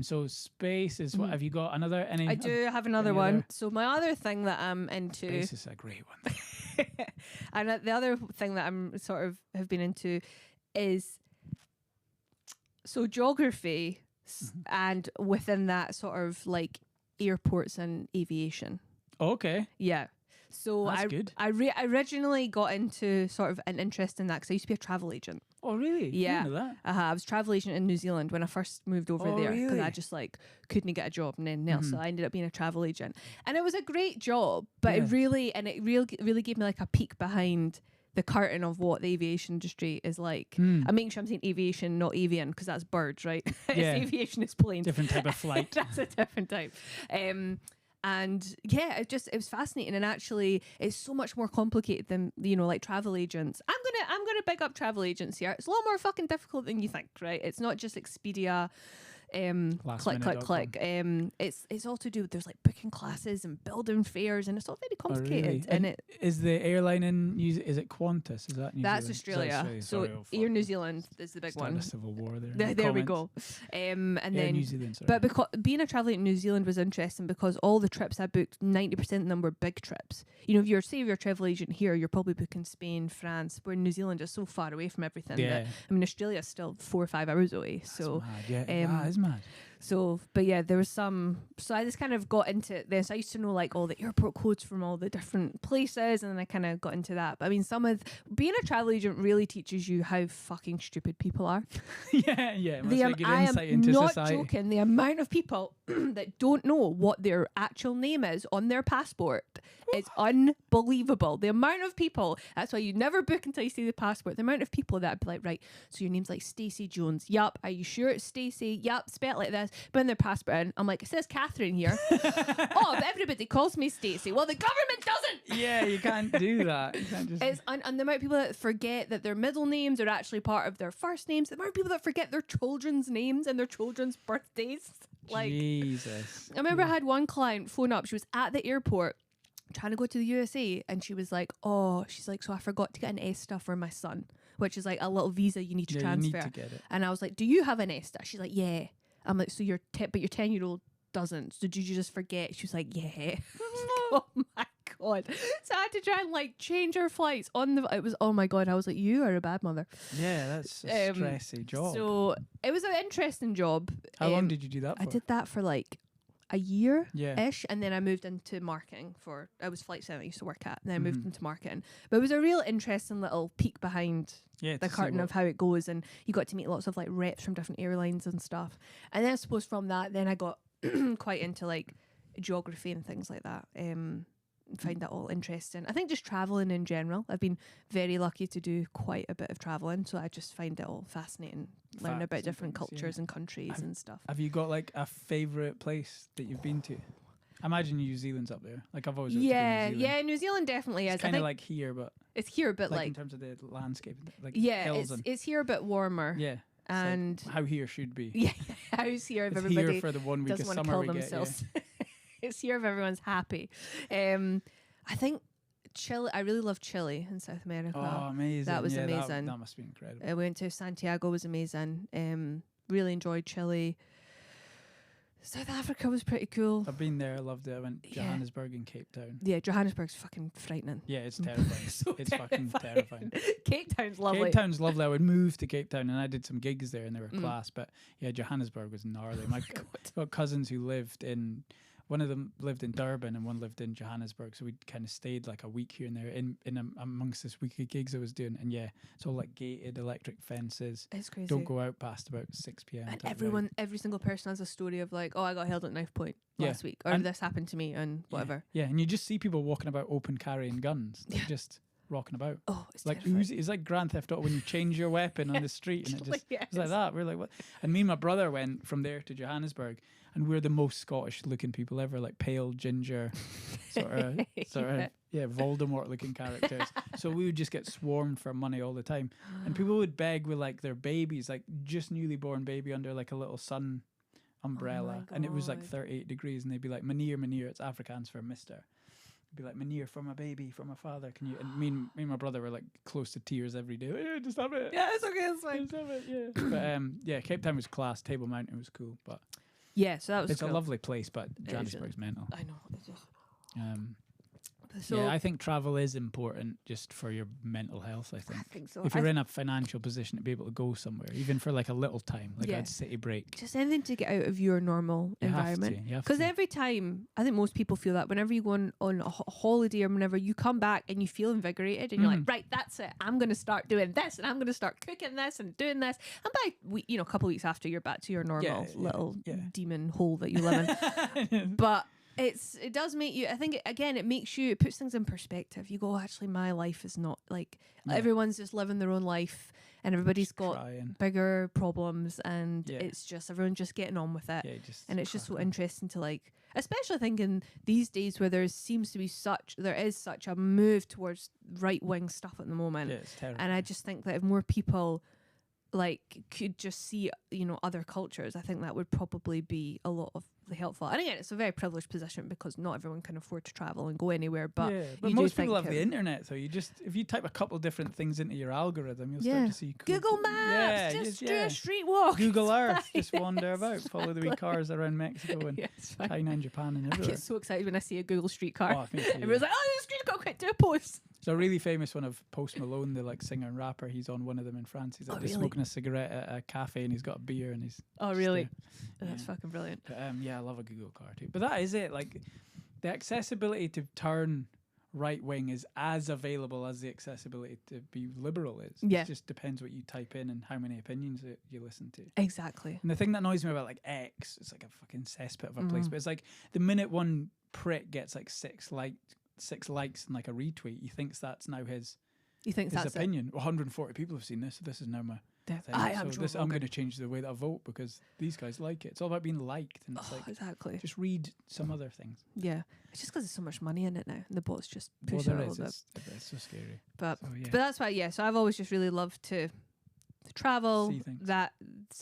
Speaker 1: So space is what? Have you got another?
Speaker 2: I do have another
Speaker 1: any
Speaker 2: one.
Speaker 1: other?
Speaker 2: So my other thing that I'm into,
Speaker 1: Space is a great one.
Speaker 2: and the other thing that I'm sort of have been into is geography, and within that sort of like airports and aviation.
Speaker 1: Okay.
Speaker 2: Yeah. So
Speaker 1: That's good.
Speaker 2: I originally got into sort of an interest in that because I used to be a travel agent.
Speaker 1: Oh, really?
Speaker 2: Yeah.
Speaker 1: I didn't know that.
Speaker 2: I was travel agent in New Zealand when I first moved over there because I
Speaker 1: really?
Speaker 2: just like couldn't get a job and anything else. So I ended up being a travel agent, and it was a great job. But it really gave me like a peek behind the curtain of what the aviation industry is like. I'm making sure I'm saying aviation, not avian, because that's birds, right?
Speaker 1: Yeah.
Speaker 2: Aviation is planes.
Speaker 1: Different type of flight.
Speaker 2: That's a different type. And yeah, it was fascinating, and actually it's so much more complicated than, you know, like travel agents. I'm gonna big up travel agents here. It's a lot more fucking difficult than you think, right? It's not just Expedia, click. It's all to do with, there's like booking classes and building fares, and it's all very complicated.
Speaker 1: Really?
Speaker 2: And it
Speaker 1: is the airline in is it Qantas? Is that New
Speaker 2: that's
Speaker 1: Zealand?
Speaker 2: Australia. So
Speaker 1: Sorry,
Speaker 2: Air New Zealand is the big
Speaker 1: Start
Speaker 2: one.
Speaker 1: a civil war there.
Speaker 2: There we
Speaker 1: Comments.
Speaker 2: go. And
Speaker 1: Air
Speaker 2: then
Speaker 1: New Zealand. Sorry.
Speaker 2: but because being a traveller in New Zealand was interesting because all the trips I booked, 90% of them were big trips. You know, if you're a travel agent here, you're probably booking Spain, France, where New Zealand is so far away from everything.
Speaker 1: Yeah.
Speaker 2: That, I mean, Australia is still 4 or 5 hours away.
Speaker 1: That's
Speaker 2: So
Speaker 1: mad. Yeah, that is mad.
Speaker 2: So, but yeah, there was some. So I just kind of got into this. I used to know like all the airport codes from all the different places, and then I kind of got into that. But I mean, being a travel agent really teaches you how fucking stupid people are.
Speaker 1: yeah. Must be a good insight
Speaker 2: am
Speaker 1: into
Speaker 2: not
Speaker 1: society.
Speaker 2: joking. The amount of people that don't know what their actual name is on their passport is unbelievable. The amount of people. That's why you never book until you see the passport. The amount of people that would be like, right, so your name's like Stacey Jones. Yup. Are you sure it's Stacey? Yup. Spell it like this. Put in their passport in. I'm like, it says Catherine here. Oh, but everybody calls me Stacey. Well, the government doesn't.
Speaker 1: Yeah, you can't do that. You can't just.
Speaker 2: It's and the amount of people that forget that their middle names are actually part of their first names. The amount of people that forget their children's names and their children's birthdays. Like,
Speaker 1: Jesus.
Speaker 2: I remember I had one client phone up. She was at the airport trying to go to the USA, and she was like, she's like, so I forgot to get an ESTA for my son, which is like a little visa you need to transfer.
Speaker 1: You need to get it.
Speaker 2: And I was like, do you have an ESTA? She's like, yeah. I'm like, so your 10-year-old doesn't. So did you just forget? She was like, yeah. Oh my God. So I had to try and like change her flights on the, it was, oh my God. I was like, you are a bad mother.
Speaker 1: Yeah, that's a stressy job.
Speaker 2: So it was an interesting job.
Speaker 1: How long did you do that for?
Speaker 2: I did that for like a year-ish,
Speaker 1: Yeah.
Speaker 2: and then I moved into marketing I was flight center I used to work at, and then I moved into marketing. But it was a real interesting little peek behind the
Speaker 1: to see
Speaker 2: curtain of how it goes, and you got to meet lots of like reps from different airlines and stuff. And then I suppose from that, then I got quite into like geography and things like that. Find that all interesting. I think just traveling in general. I've been very lucky to do quite a bit of traveling, so I just find it all fascinating, learning about different cultures and countries and stuff.
Speaker 1: Have you got like a favourite place that you've been to? I imagine New Zealand's up there. Like I've always wanted to go to New Zealand.
Speaker 2: Yeah, New Zealand definitely is.
Speaker 1: It's kind of like here, but
Speaker 2: it's here, but
Speaker 1: like in terms of the landscape, like
Speaker 2: it's
Speaker 1: hills and
Speaker 2: here a bit warmer.
Speaker 1: yeah,
Speaker 2: and
Speaker 1: like how here should be.
Speaker 2: Yeah, how's here if
Speaker 1: It's
Speaker 2: everybody
Speaker 1: here for the 1 week of
Speaker 2: doesn't want to
Speaker 1: summer
Speaker 2: kill
Speaker 1: we get.
Speaker 2: themselves. It's here if everyone's happy. I think Chile. I really love Chile in South America.
Speaker 1: Oh, amazing!
Speaker 2: That was amazing.
Speaker 1: That must be incredible.
Speaker 2: I went to Santiago, was amazing. Really enjoyed Chile. South Africa was pretty cool.
Speaker 1: I've been there. I loved it. I went to Johannesburg and Cape Town.
Speaker 2: Yeah, Johannesburg's fucking frightening.
Speaker 1: Yeah, it's terrifying. It's fucking terrifying.
Speaker 2: Cape Town's lovely.
Speaker 1: Cape Town's lovely. I would move to Cape Town, and I did some gigs there, and they were class. But yeah, Johannesburg was gnarly. My got cousins who lived in. One of them lived in Durban and one lived in Johannesburg, so we kind of stayed like a week here and there amongst this week of gigs I was doing. And yeah, it's all like gated electric fences.
Speaker 2: It's crazy.
Speaker 1: Don't go out past about 6 p.m.
Speaker 2: And every single person has a story of like, oh, I got held at knife point last week, or this happened to me, and whatever.
Speaker 1: Yeah, and you just see people walking about open carrying guns, like just rocking about.
Speaker 2: Oh, it's
Speaker 1: like
Speaker 2: terrifying.
Speaker 1: it's like Grand Theft Auto when you change your weapon on the street, and it just
Speaker 2: Yes.
Speaker 1: it's like that. We're like, what? And me and my brother went from there to Johannesburg. and we're the most Scottish looking people ever, like pale ginger, sort of Voldemort looking characters. So we would just get swarmed for money all the time, and people would beg with like their babies, like just newly born baby under like a little sun umbrella, and it was like 38 degrees, and they'd be like, Manir, it's Afrikaans for Mister. Be like, Manir, for my baby, for my father, can you? And me and my brother were like close to tears every day. Yeah, just have it.
Speaker 2: Yeah, it's okay, it's fine.
Speaker 1: Just have it. Yeah. But yeah, Cape Town was class. Table Mountain was cool, but
Speaker 2: yeah, so that was.
Speaker 1: It's
Speaker 2: cool.
Speaker 1: a lovely place, but Johannesburg's mental.
Speaker 2: I know.
Speaker 1: So yeah, I think travel is important just for your mental health. I think
Speaker 2: so.
Speaker 1: If you're in a financial position to be able to go somewhere, even for like a little time, like a city break,
Speaker 2: just anything to get out of your normal environment. Because every time, I think most people feel that whenever you go on a holiday or whenever you come back and you feel invigorated and you're like, right, that's it. I'm going to start doing this and I'm going to start cooking this and doing this. And by a couple of weeks after, you're back to your normal little demon hole that you live in. But it does make you, I think, it puts things in perspective. You go, actually, my life is not like, everyone's just living their own life and everybody's got bigger problems, and it's just, everyone's just getting on with it. And it's just so interesting to like, especially I think in these days where there is such a move towards right-wing stuff at the moment.
Speaker 1: Yeah, it's terrible.
Speaker 2: And I just think that if more people like could just see other cultures, I think that would probably be a lot of helpful. And again, it's a very privileged position because not everyone can afford to travel and go anywhere, but
Speaker 1: most people have the internet, so you just, if you type a couple different things into your algorithm, you'll start to see cool
Speaker 2: Google Maps, just do a street walk,
Speaker 1: Google Earth, just wander about, follow the wee cars around Mexico and China and Japan and everywhere.
Speaker 2: I get so excited when I see a Google street car.
Speaker 1: Everyone's
Speaker 2: like, oh, there's a street car, quick, do a post.
Speaker 1: It's a really famous one of Post Malone, the like singer and rapper. He's on one of them in France. He's like smoking a cigarette at a cafe and he's got a beer and he's
Speaker 2: that's fucking brilliant.
Speaker 1: But, I love a Google car too. But that is it. Like the accessibility to turn right wing is as available as the accessibility to be liberal is.
Speaker 2: Yeah.
Speaker 1: It just depends what you type in and how many opinions you listen to.
Speaker 2: Exactly.
Speaker 1: And the thing that annoys me about like X, it's like a fucking cesspit of a place. But it's like the minute one prick gets like 6 likes and like a retweet, he thinks that's now his opinion. 140 people have seen this, so this is now my thing. I'm going to change the way that I vote because these guys like it. It's all about being liked, and it's like
Speaker 2: exactly.
Speaker 1: Just read some other things.
Speaker 2: Yeah, it's just because there's so much money in it now, and the bots just push it a little bit.
Speaker 1: It's so scary.
Speaker 2: But that's why. Yeah, so I've always just really loved to travel,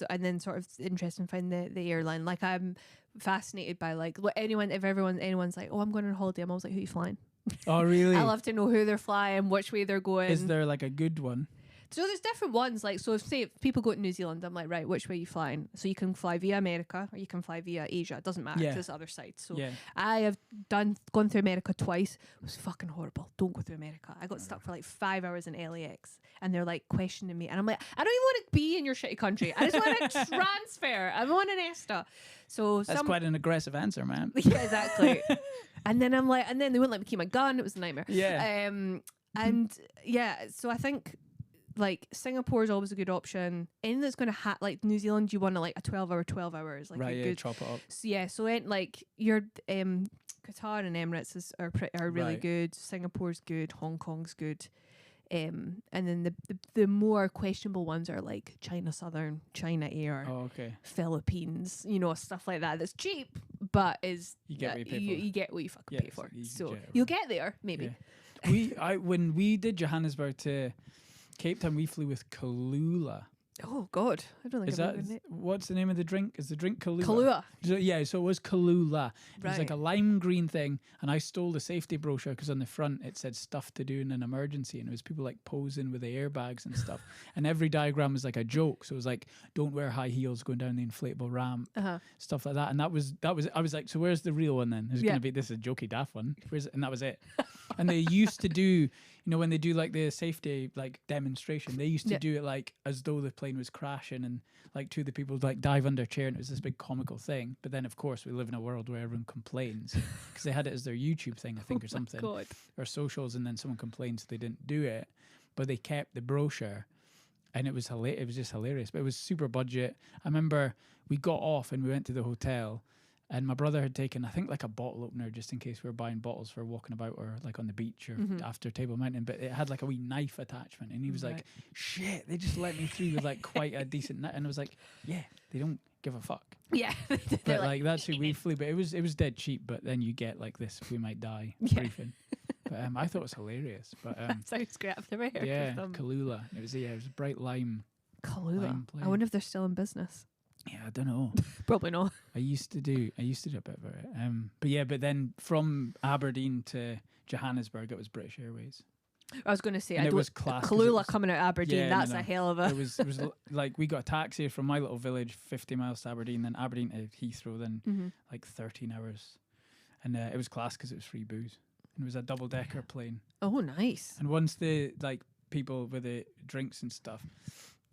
Speaker 2: and then sort of interested in finding the airline. Like I'm fascinated by like what anyone's like, oh, I'm going on holiday, I'm always like, who are you flying?
Speaker 1: Oh really?
Speaker 2: I love to know who they're flying, which way they're going.
Speaker 1: Is there like a good one?
Speaker 2: So there's different ones, like, so if people go to New Zealand, I'm like, right, which way are you flying? So you can fly via America or you can fly via Asia. It doesn't matter, because it's the other side. So I have gone through America twice. It was fucking horrible. Don't go through America. I got stuck for like 5 hours in LAX and they're like questioning me. And I'm like, I don't even want to be in your shitty country. I just want to transfer. I want an ESTA. So
Speaker 1: that's quite an aggressive answer, man.
Speaker 2: Yeah, exactly. And then I'm like, and then they wouldn't let me keep my gun. It was a nightmare.
Speaker 1: Yeah.
Speaker 2: And yeah, so I think like Singapore is always a good option. Anything that's going to like New Zealand, you want to like a 12 hours, like
Speaker 1: right,
Speaker 2: good,
Speaker 1: chop it up.
Speaker 2: So yeah, so like your Qatar and Emirates are really good. Singapore's good. Hong Kong's good. And then the more questionable ones are like China Southern, China Air, Philippines, stuff like that. That's cheap, but is
Speaker 1: you get what you pay for.
Speaker 2: You get what you fucking pay for. So you'll get there maybe.
Speaker 1: Yeah. When we did Johannesburg to Cape Town, we flew with Kahlua.
Speaker 2: Oh God, I don't think I've ever
Speaker 1: what's the name of the drink? Is the drink Kahlua?
Speaker 2: Kahlua.
Speaker 1: So it was Kahlua. It was like a lime green thing, and I stole the safety brochure because on the front it said stuff to do in an emergency, and it was people like posing with the airbags and stuff. And every diagram was like a joke. So it was like, don't wear high heels going down the inflatable ramp, stuff like that. And that was I was like, so where's the real one then? There's gonna be this is a jokey daft one. And that was it. And they used to do, when they do like the safety like demonstration, they used to do it like as though the plane was crashing, and like two of the people would like dive under a chair, and it was this big comical thing. But then of course we live in a world where everyone complains because they had it as their YouTube thing, I think, or something, or socials, and then someone complains they didn't do it, but they kept the brochure. And it was just hilarious. But it was super budget. I remember we got off and we went to the hotel, And my brother had taken, I think, like a bottle opener just in case we were buying bottles for walking about or like on the beach or after Table Mountain. But it had like a wee knife attachment. And he was like, shit, they just let me through with like quite a decent knife. And I was like, yeah, they don't give a fuck.
Speaker 2: Yeah.
Speaker 1: But like that's who we flew. But it was dead cheap. But then you get like this, we might die briefing. But I thought it was hilarious. But
Speaker 2: sounds great. I've never heard
Speaker 1: yeah,
Speaker 2: of them.
Speaker 1: Kahlua. It was bright lime.
Speaker 2: Kahlua.
Speaker 1: Lime
Speaker 2: I wonder if they're still in business.
Speaker 1: Yeah, I don't know.
Speaker 2: Probably not.
Speaker 1: I used to do a bit of it. But then from Aberdeen to Johannesburg, it was British Airways.
Speaker 2: I was going to say,
Speaker 1: And it was class. 'cause
Speaker 2: Kahlua coming out of Aberdeen,
Speaker 1: Yeah,
Speaker 2: that's
Speaker 1: no.
Speaker 2: a hell of a...
Speaker 1: It was like we got a taxi from my little village, 50 miles to Aberdeen, then Aberdeen to Heathrow, then like 13 hours. And it was class because it was free booze. And it was a double-decker plane.
Speaker 2: Oh, nice.
Speaker 1: And once the like people with the drinks and stuff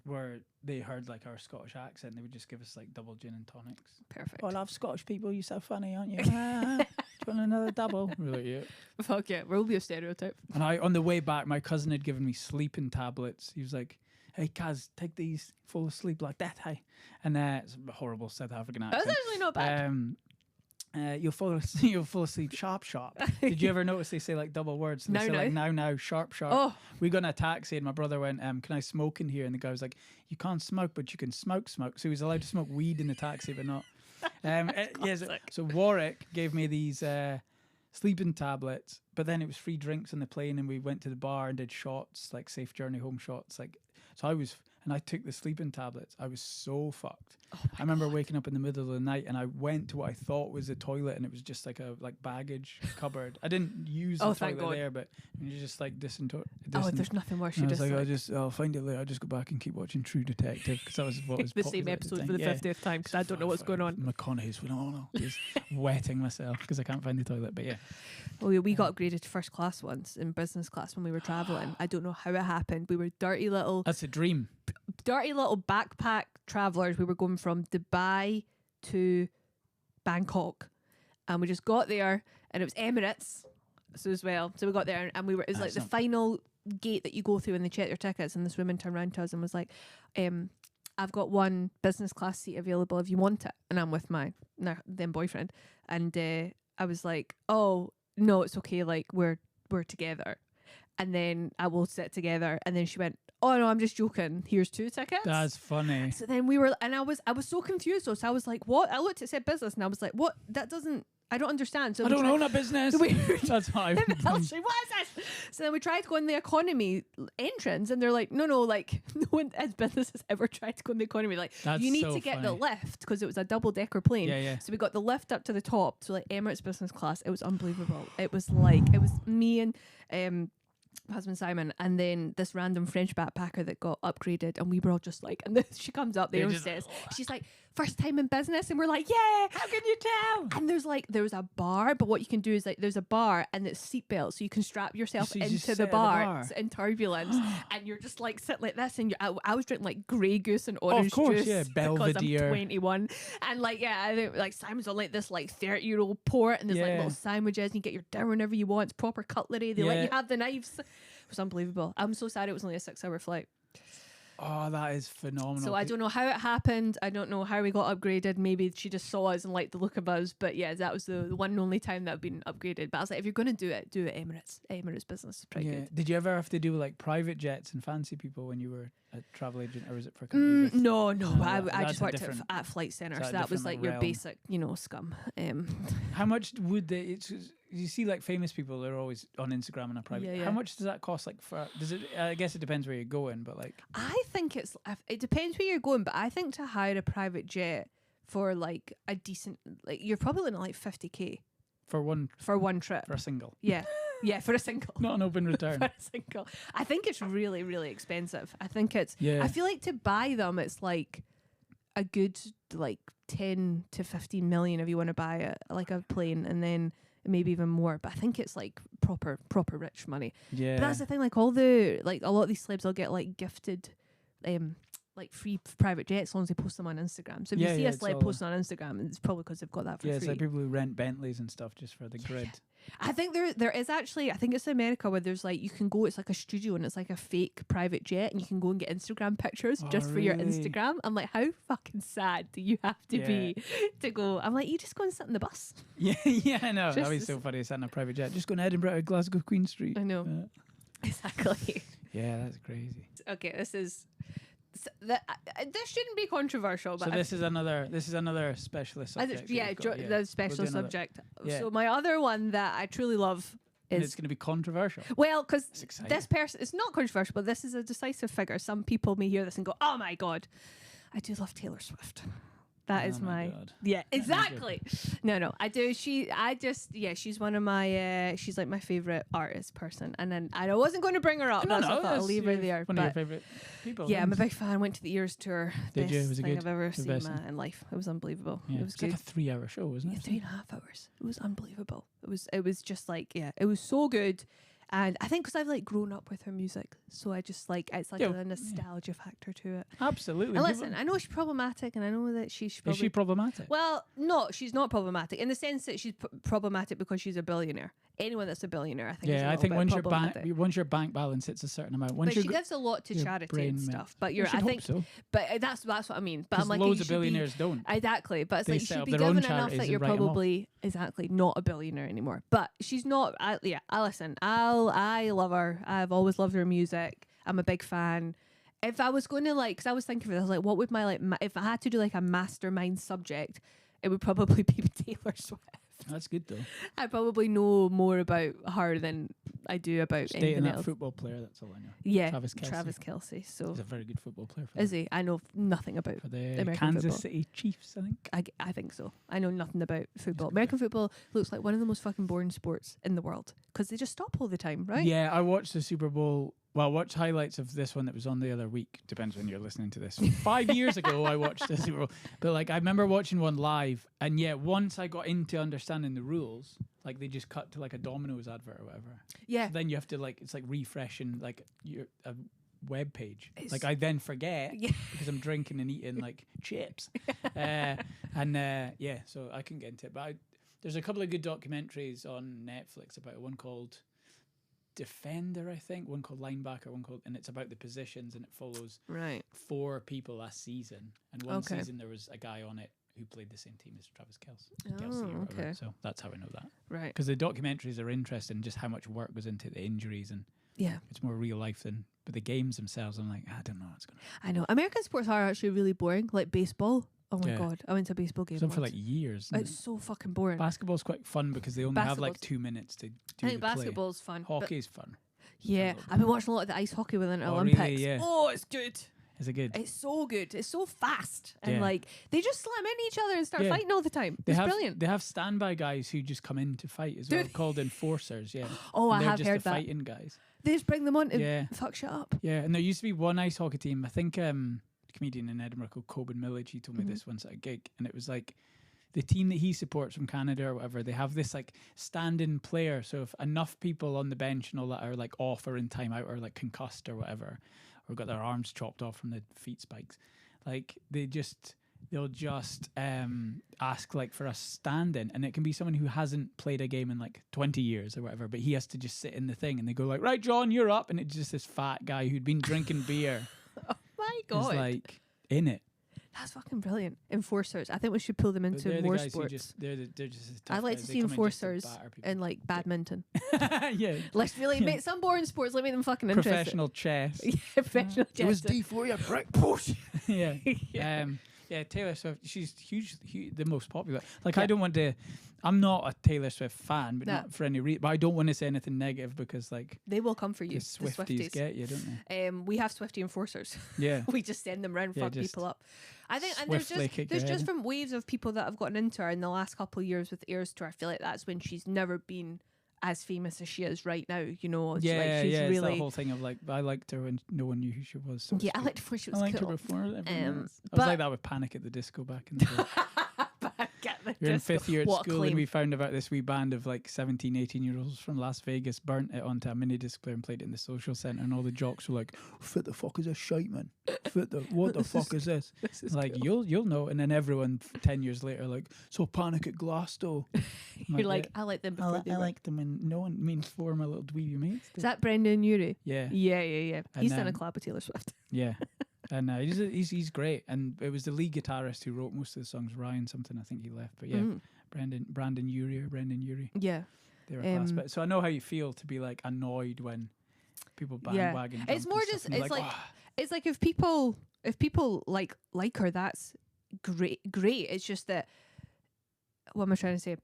Speaker 1: where they heard like our Scottish accent, they would just give us like double gin and tonics.
Speaker 2: Perfect.
Speaker 1: Oh, I love Scottish people. You're so funny, aren't you? Do you want another double? We're like, yeah.
Speaker 2: Fuck yeah, we'll be a stereotype.
Speaker 1: And on the way back, my cousin had given me sleeping tablets. He was like, hey, Kaz, take these, fall asleep like that, hey. And it's a horrible South African accent.
Speaker 2: That's actually not bad.
Speaker 1: You'll fall asleep sharp. Did you ever notice they say like double words? So they say like now, sharp.
Speaker 2: Oh.
Speaker 1: We got in a taxi and my brother went, can I smoke in here? And the guy was like, you can't smoke, but you can smoke. So he was allowed to smoke weed in the taxi, but not. So Warwick gave me these sleeping tablets, but then it was free drinks on the plane and we went to the bar and did shots, like safe journey home shots. I took the sleeping tablets. I was so fucked. I remember waking up in the middle of the night and I went to what I thought was a toilet and it was just like a baggage cupboard. I didn't use the toilet there, but you just like
Speaker 2: there's nothing worse.
Speaker 1: I was like, I'll find it later. I'll just go back and keep watching True Detective because that was what was
Speaker 2: the same episode for the 50th time because I don't know what's going on.
Speaker 1: McConaughey's phenomenal. Just wetting myself because I can't find the toilet. But yeah.
Speaker 2: Well, we got upgraded to first class once in business class when we were travelling. I don't know how it happened. We were dirty little backpack travellers. We were going from Dubai to Bangkok and we just got there and it was Emirates as well. So we got there and it was like the final gate that you go through and they check your tickets, and this woman turned around to us and was like, I've got one business class seat available if you want it. And I'm with my then boyfriend. And I was like, oh, no, it's okay. Like we're together. And then I will sit together. And then she went, oh no, I'm just joking. Here's 2 tickets.
Speaker 1: That's funny.
Speaker 2: So then we were, and I was so confused though. So I was like, what? I looked, it said business, and I was like, what? I don't understand. So
Speaker 1: I don't own a business. That's how I
Speaker 2: what is this? So then we tried to go in the economy entrance, and they're like, no, like no one as business has ever tried to go in the economy. Like you need to get the lift because it was a double-decker plane.
Speaker 1: Yeah.
Speaker 2: So we got the lift up to the top, so like Emirates business class. It was unbelievable. It was me and my husband Simon, and then this random French backpacker that got upgraded, and we were all just like, and then she comes up there and says, she's like, first time in business, and we're like, yeah, how can you tell? And there was a bar, but what you can do is like there's a bar and it's seatbelt, so you can strap yourself into the bar in turbulence, and you're just like sit like this, and I was drinking like Grey Goose and orange juice,
Speaker 1: yeah, Belvedere,
Speaker 2: because I'm 21, and like I think like Simon's on like this like 30-year-old port, and there's like little sandwiches, and you get your dinner whenever you want. It's proper cutlery. They let you have the knives. It was unbelievable. I'm so sad it was only a 6-hour flight.
Speaker 1: Oh, that is phenomenal.
Speaker 2: So I don't know how it happened. I don't know how we got upgraded. Maybe she just saw us and liked the look of us. But yeah, that was the one and only time that I've been upgraded. But I was like, if you're going to do it Emirates. Emirates business is pretty good.
Speaker 1: Did you ever have to do like private jets and fancy people when you were a travel agent, or was it for companies?
Speaker 2: No. I just worked at Flight Centre, so that was like your basic, scum.
Speaker 1: How much would they? You see, like famous people, they're always on Instagram on a private. Yeah. How much does that cost? Like, does it? I guess it depends where you're going, but like,
Speaker 2: I think it depends where you're going, but I think to hire a private jet for like a decent, like you're probably looking at like 50k
Speaker 1: for one
Speaker 2: trip
Speaker 1: for a single.
Speaker 2: Yeah. Yeah, for a single.
Speaker 1: Not an open return.
Speaker 2: For a single. I think it's really, really expensive. I think it's...
Speaker 1: Yeah.
Speaker 2: I feel like to buy them, it's like a good like 10 to 15 million if you want to buy a plane, and then maybe even more. But I think it's like proper rich money.
Speaker 1: Yeah.
Speaker 2: But that's the thing. Like a lot of these celebs will get like gifted like free private jets as long as they post them on Instagram. So if you see a
Speaker 1: it's
Speaker 2: celeb
Speaker 1: all-
Speaker 2: posting on Instagram, it's probably because they've got that for
Speaker 1: Yeah,
Speaker 2: free.
Speaker 1: it's like people who rent Bentleys and stuff just for the grid.
Speaker 2: I think there is actually, I think it's America where there's like, you can go, it's like a studio and it's like a fake private jet and you can go and get Instagram pictures just for your
Speaker 1: really?
Speaker 2: Instagram. I'm like, how fucking sad do you have to be to go? I'm like, you just go and sit in the bus.
Speaker 1: Yeah, I know. That'd be so funny, sitting in a private jet. Just going to Edinburgh to Glasgow Queen Street.
Speaker 2: I know. Exactly.
Speaker 1: Yeah, that's crazy.
Speaker 2: Okay, this shouldn't be controversial, but
Speaker 1: So this is another specialist subject.
Speaker 2: the special subject.
Speaker 1: Yeah.
Speaker 2: So my other one that I truly love
Speaker 1: And
Speaker 2: is,
Speaker 1: it's going to be controversial.
Speaker 2: well, because
Speaker 1: It's exciting.
Speaker 2: this person, it's not controversial, but this is a decisive figure. Some people may hear this and go, "Oh my god, I do love Taylor Swift." That is
Speaker 1: Oh my
Speaker 2: my
Speaker 1: God.
Speaker 2: yeah, exactly. No, I do. She's one of my she's like my favorite artist person. And then I wasn't going to bring her up. That's why I thought I'll leave her there.
Speaker 1: One of your favorite people.
Speaker 2: Yeah, I'm a big fan. Went to the Ears tour.
Speaker 1: Did you?
Speaker 2: Best
Speaker 1: Was it
Speaker 2: thing
Speaker 1: good?
Speaker 2: I've ever
Speaker 1: The
Speaker 2: seen
Speaker 1: best
Speaker 2: in life. It was unbelievable.
Speaker 1: Yeah.
Speaker 2: It was
Speaker 1: It's like
Speaker 2: good.
Speaker 1: a 3-hour show, wasn't
Speaker 2: Yeah,
Speaker 1: it?
Speaker 2: 3.5 hours. It was unbelievable. It was just like, yeah, it was so good. And I think because I've like grown up with her music, so I just like, it's like a nostalgia factor to it.
Speaker 1: Absolutely.
Speaker 2: And listen, I know she's problematic, and I know that she's probably,
Speaker 1: is she problematic?
Speaker 2: well, no, she's not problematic in the sense that she's problematic because she's a billionaire. Anyone that's a billionaire, I think. Is a
Speaker 1: I
Speaker 2: little
Speaker 1: think
Speaker 2: bit
Speaker 1: once your bank balance hits a certain amount,
Speaker 2: but she gives a lot to charity and stuff. But
Speaker 1: I think
Speaker 2: so. But that's what I mean. But I'm like,
Speaker 1: loads of billionaires don't.
Speaker 2: Exactly, but it's
Speaker 1: They
Speaker 2: like you
Speaker 1: set
Speaker 2: should
Speaker 1: up
Speaker 2: be
Speaker 1: their own
Speaker 2: given enough
Speaker 1: charities
Speaker 2: that
Speaker 1: and
Speaker 2: you're
Speaker 1: write 'em off.
Speaker 2: probably exactly not a billionaire anymore. But she's not. I listen. I love her. I've always loved her music. I'm a big fan. If I was going to because I was thinking of it, I was like, what would my if I had to do like a mastermind subject, it would probably be Taylor Swift.
Speaker 1: That's good though.
Speaker 2: I probably know more about her than I do about
Speaker 1: Dating
Speaker 2: anything
Speaker 1: that
Speaker 2: else.
Speaker 1: football player, that's all I know.
Speaker 2: Yeah,
Speaker 1: Travis Kelce.
Speaker 2: So
Speaker 1: He's a very good football player.
Speaker 2: is he? I know nothing about
Speaker 1: For the
Speaker 2: American
Speaker 1: Kansas
Speaker 2: football.
Speaker 1: City Chiefs, I think.
Speaker 2: I think so. I know nothing about football. American football looks like one of the most fucking boring sports in the world because they just stop all the time, right?
Speaker 1: Yeah, I watched the Super Bowl. Well, I watched highlights of this one that was on the other week. Depends when you're listening to this. 5 years ago, I watched the Super Bowl. But like, I remember watching one live, and yeah, once I got into understanding the rules, like they just cut to like a Domino's advert or whatever.
Speaker 2: Yeah.
Speaker 1: So then you have to it's like refreshing like your web page. Like I then forget because I'm drinking and eating like chips. So I couldn't get into it. But there's a couple of good documentaries on Netflix about one called Defender, I think, one called Linebacker, and it's about the positions, and it follows 4 people last season. And one season there was a guy on it who played the same team as Travis Kelce. Or whatever. So that's how I know that.
Speaker 2: Right.
Speaker 1: Because the documentaries are interesting, just how much work goes into the injuries, and it's more real life than. But the games themselves, I'm like, I don't know what's going to.
Speaker 2: I know American sports are actually really boring, like baseball. Oh my god, I went to a baseball game.
Speaker 1: For like years.
Speaker 2: It's so fucking boring.
Speaker 1: Basketball's quite fun because they only have like 2 minutes to do
Speaker 2: I think
Speaker 1: the play.
Speaker 2: basketball's fun.
Speaker 1: Hockey's fun.
Speaker 2: Yeah, I've been watching a lot of the ice hockey within the
Speaker 1: Oh,
Speaker 2: Olympics.
Speaker 1: really? Yeah.
Speaker 2: Oh, it's good.
Speaker 1: Is it good?
Speaker 2: It's so good. It's so fast. And
Speaker 1: Yeah.
Speaker 2: like they just slam into each other and start fighting all the time.
Speaker 1: They
Speaker 2: It's
Speaker 1: have,
Speaker 2: brilliant.
Speaker 1: They have standby guys who just come in to fight as well, called enforcers. Yeah.
Speaker 2: Oh,
Speaker 1: And
Speaker 2: I
Speaker 1: they're
Speaker 2: have
Speaker 1: just
Speaker 2: heard
Speaker 1: the
Speaker 2: that.
Speaker 1: fighting guys.
Speaker 2: They just bring them on to fuck shit up.
Speaker 1: Yeah, and there used to be one ice hockey team. I think a comedian in Edinburgh called Coben Millage. He told me this once at a gig, and it was like the team that he supports from Canada or whatever. They have this like stand-in player. So if enough people on the bench and all that are like off or in timeout or like concussed or whatever, or got their arms chopped off from the feet spikes, like they'll just ask like for a stand-in, and it can be someone who hasn't played a game in like 20 years or whatever, but he has to just sit in the thing, and they go like, right, John, you're up, and it's just this fat guy who'd been drinking beer.
Speaker 2: Oh my god,
Speaker 1: is like in it.
Speaker 2: That's fucking brilliant. Enforcers. I think we should pull them into more sports.
Speaker 1: They're just as tough
Speaker 2: I'd like
Speaker 1: guys.
Speaker 2: to
Speaker 1: They
Speaker 2: see
Speaker 1: come in just to
Speaker 2: enforcers
Speaker 1: batter people.
Speaker 2: in like badminton.
Speaker 1: Yeah.
Speaker 2: Let's really make some boring sports. Let me make them fucking interesting.
Speaker 1: Professional chess.
Speaker 2: Yeah, professional chess.
Speaker 1: It was D4, you prick. Yeah. Yeah, Taylor Swift, she's huge, the most popular. Like, I don't want to, I'm not a Taylor Swift fan, but not for any reason. But I don't want to say anything negative because, like,
Speaker 2: they will come for you.
Speaker 1: The Swifties get you, don't they?
Speaker 2: We have Swiftie enforcers.
Speaker 1: Yeah.
Speaker 2: We just send them around, fuck people up. I think, and there's just from waves of people that have gotten into her in the last couple of years with the Eras tour. I feel like that's when she's never been as famous as she is right now, you know. She's
Speaker 1: it's
Speaker 2: really
Speaker 1: that whole thing of like, I liked her when no one knew who she was. So
Speaker 2: I liked her before she was
Speaker 1: I liked
Speaker 2: cool.
Speaker 1: her before everyone else. I was like that with Panic at the Disco back in the day. You're in fifth year at
Speaker 2: what a
Speaker 1: school,
Speaker 2: claim.
Speaker 1: and we found about this wee band of like 17, 18-year-olds from Las Vegas burnt it onto a mini disc player and played it in the social centre, and all the jocks were like, "What the fuck is this shite, man? What the fuck is this?"
Speaker 2: This is
Speaker 1: Like
Speaker 2: cool.
Speaker 1: you'll know, and then everyone 10 years later like, "So Panic at Glasgow."
Speaker 2: You're like, I like them before they
Speaker 1: I
Speaker 2: were.
Speaker 1: liked them, and no one means four of my little dweeby mates.
Speaker 2: Is that Brendan Urie?
Speaker 1: Yeah,
Speaker 2: Yeah.
Speaker 1: And,
Speaker 2: He's done a collab with Taylor Swift.
Speaker 1: yeah. And he's great, and it was the lead guitarist who wrote most of the songs. Ryan something, I think he left, but yeah, Brendan Urie.
Speaker 2: Yeah.
Speaker 1: They were class. But so I know how you feel to be like annoyed when people bandwagon.
Speaker 2: It's
Speaker 1: jump
Speaker 2: more
Speaker 1: and stuff,
Speaker 2: just
Speaker 1: and you're
Speaker 2: it's like
Speaker 1: "Ah."
Speaker 2: it's like if people like her, that's great. It's just that, what am I trying to say?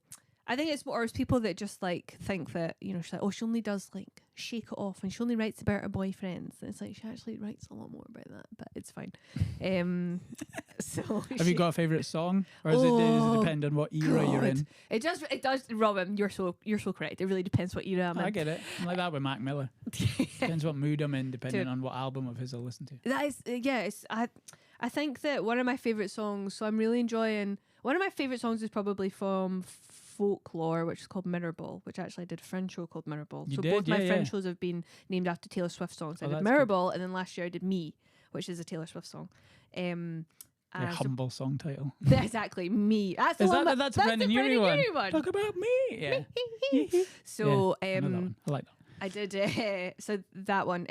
Speaker 2: I think it's more as people that just like think that, you know, she's like, oh, she only does like Shake It Off and she only writes about her boyfriends. And it's like, she actually writes a lot more about that, but it's fine. So
Speaker 1: Have you got a favourite song, or does it depend on what era you're in?
Speaker 2: It does, Robin. You're so correct. It really depends what era I'm in.
Speaker 1: I get it. I'm like that with Mac Miller. Depends what mood I'm in, depending on what album of his I listen to.
Speaker 2: That is, I think that one of my favourite songs, so I'm really enjoying, one of my favourite songs is probably from Folklore, which is called Mirrorball, which actually I did a Fringe show called Mirrorball.
Speaker 1: You
Speaker 2: so
Speaker 1: did?
Speaker 2: both my
Speaker 1: Yeah,
Speaker 2: Fringe
Speaker 1: yeah.
Speaker 2: shows have been named after Taylor Swift songs. I
Speaker 1: Oh,
Speaker 2: did
Speaker 1: that's
Speaker 2: Mirrorball, and then last year I did Me, which is a Taylor Swift song.
Speaker 1: Your
Speaker 2: And so-
Speaker 1: humble song title.
Speaker 2: exactly, Me. That's the
Speaker 1: Is
Speaker 2: one.
Speaker 1: that's a Brendan Urie one.
Speaker 2: one.
Speaker 1: Talk about me. Yeah.
Speaker 2: So
Speaker 1: I know that one. I like that.
Speaker 2: I did so that one.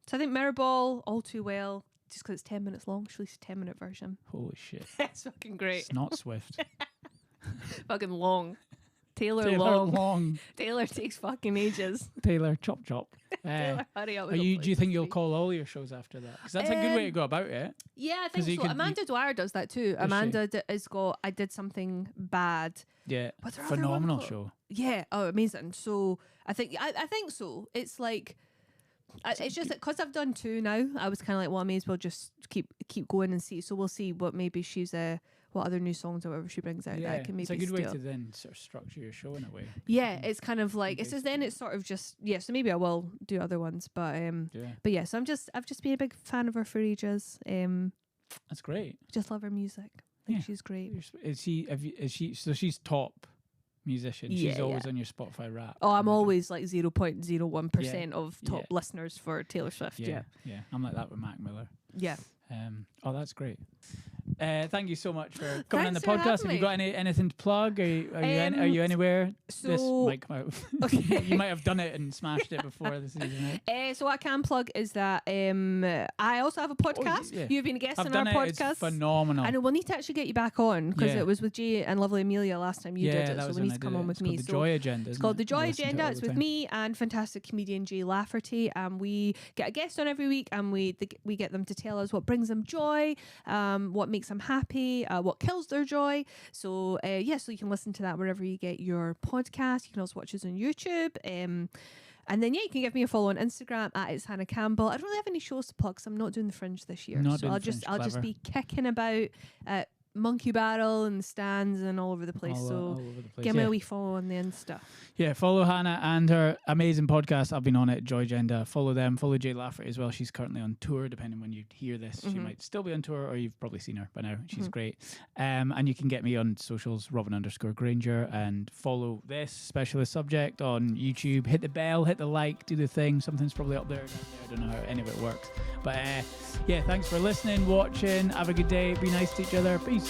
Speaker 2: So I think Mirrorball, All Too Well, just because it's 10 minutes long. She released a 10-minute version.
Speaker 1: Holy shit.
Speaker 2: It's fucking great.
Speaker 1: It's not Swift.
Speaker 2: Fucking long. Taylor
Speaker 1: Taylor
Speaker 2: long. Taylor takes fucking ages.
Speaker 1: Taylor chop chop.
Speaker 2: Taylor, hurry up.
Speaker 1: Do you think you'll call all your shows after that? Because that's a good way to go about it.
Speaker 2: Yeah, I
Speaker 1: 'Cause
Speaker 2: think
Speaker 1: you
Speaker 2: so.
Speaker 1: could-
Speaker 2: Amanda Dwyer does that too.
Speaker 1: Does
Speaker 2: Amanda has got I Did Something Bad.
Speaker 1: Yeah.
Speaker 2: What's her other one
Speaker 1: Phenomenal
Speaker 2: called?
Speaker 1: show.
Speaker 2: Yeah. Oh, amazing. So I think so. It's like it's just that because I've done two now, I was kind of like, well, I may as well just keep going and see. So we'll see what maybe she's what other new songs or whatever she brings out.
Speaker 1: Yeah.
Speaker 2: That can maybe
Speaker 1: It's a good way
Speaker 2: steal.
Speaker 1: to then sort of structure your show in a way.
Speaker 2: Yeah, it's kind of like it's
Speaker 1: Okay.
Speaker 2: just then it's sort of just so maybe I will do other ones, but
Speaker 1: Yeah.
Speaker 2: so I've just been a big fan of her for ages.
Speaker 1: That's great.
Speaker 2: Just love her music. I think
Speaker 1: Yeah.
Speaker 2: she's great.
Speaker 1: Is she? So she's top musician. She's
Speaker 2: Yeah,
Speaker 1: always
Speaker 2: yeah.
Speaker 1: on your Spotify rap.
Speaker 2: Oh, I'm always like 0.01% of top
Speaker 1: Yeah.
Speaker 2: listeners for Taylor Swift.
Speaker 1: Yeah. I'm like that with Mac Miller.
Speaker 2: Yeah.
Speaker 1: Oh, that's great. Thank you so much for coming on the
Speaker 2: Thanks for
Speaker 1: podcast.
Speaker 2: having
Speaker 1: Have you
Speaker 2: me.
Speaker 1: got anything to plug? Are you anywhere? This
Speaker 2: So
Speaker 1: might come out.
Speaker 2: Okay.
Speaker 1: You might have done it and smashed it before this season. Right?
Speaker 2: So what I can plug is that I also have a podcast.
Speaker 1: yeah.
Speaker 2: You've been a guest
Speaker 1: I've
Speaker 2: on
Speaker 1: done
Speaker 2: our
Speaker 1: it.
Speaker 2: podcast.
Speaker 1: It's phenomenal.
Speaker 2: I know we'll need to actually get you back on because
Speaker 1: Yeah.
Speaker 2: it was with Jay and lovely Amelia last time you did it.
Speaker 1: that
Speaker 2: So
Speaker 1: was
Speaker 2: we
Speaker 1: when
Speaker 2: need
Speaker 1: I
Speaker 2: to come
Speaker 1: did
Speaker 2: on
Speaker 1: it.
Speaker 2: with
Speaker 1: It's
Speaker 2: me.
Speaker 1: called the
Speaker 2: So
Speaker 1: Joy Agenda.
Speaker 2: it's
Speaker 1: isn't
Speaker 2: called
Speaker 1: it?
Speaker 2: The Joy
Speaker 1: I listen to it
Speaker 2: Agenda.
Speaker 1: all
Speaker 2: It's
Speaker 1: the
Speaker 2: with
Speaker 1: time.
Speaker 2: me and fantastic comedian Jay Lafferty, and we get a guest on every week, and we get them to tell us what brings them joy, what makes them happy, what kills their joy. So so you can listen to that wherever you get your podcast. You can also watch us on YouTube. And then you can give me a follow on Instagram at It's Hannah Campbell. I don't really have any shows to plug, so I'm not doing the Fringe this year.
Speaker 1: Not
Speaker 2: So
Speaker 1: doing
Speaker 2: I'll
Speaker 1: the
Speaker 2: just
Speaker 1: Fringe, clever.
Speaker 2: be kicking about at Monkey Battle and stands and all over the place.
Speaker 1: All
Speaker 2: So
Speaker 1: over the place.
Speaker 2: give me
Speaker 1: yeah.
Speaker 2: a wee follow on the Insta.
Speaker 1: Yeah, follow Hannah and her amazing podcast. I've been on it, Joy Agenda. Follow them. Follow Jay Lafferty as well. She's currently on tour, depending when you hear this. She might still be on tour, or you've probably seen her by now. She's great. And you can get me on socials, Robin_Granger, and follow this specialist subject on YouTube. Hit the bell, hit the like, do the thing. Something's probably up there. I don't know how any of it works. But yeah, thanks for listening, watching. Have a good day. Be nice to each other. Peace.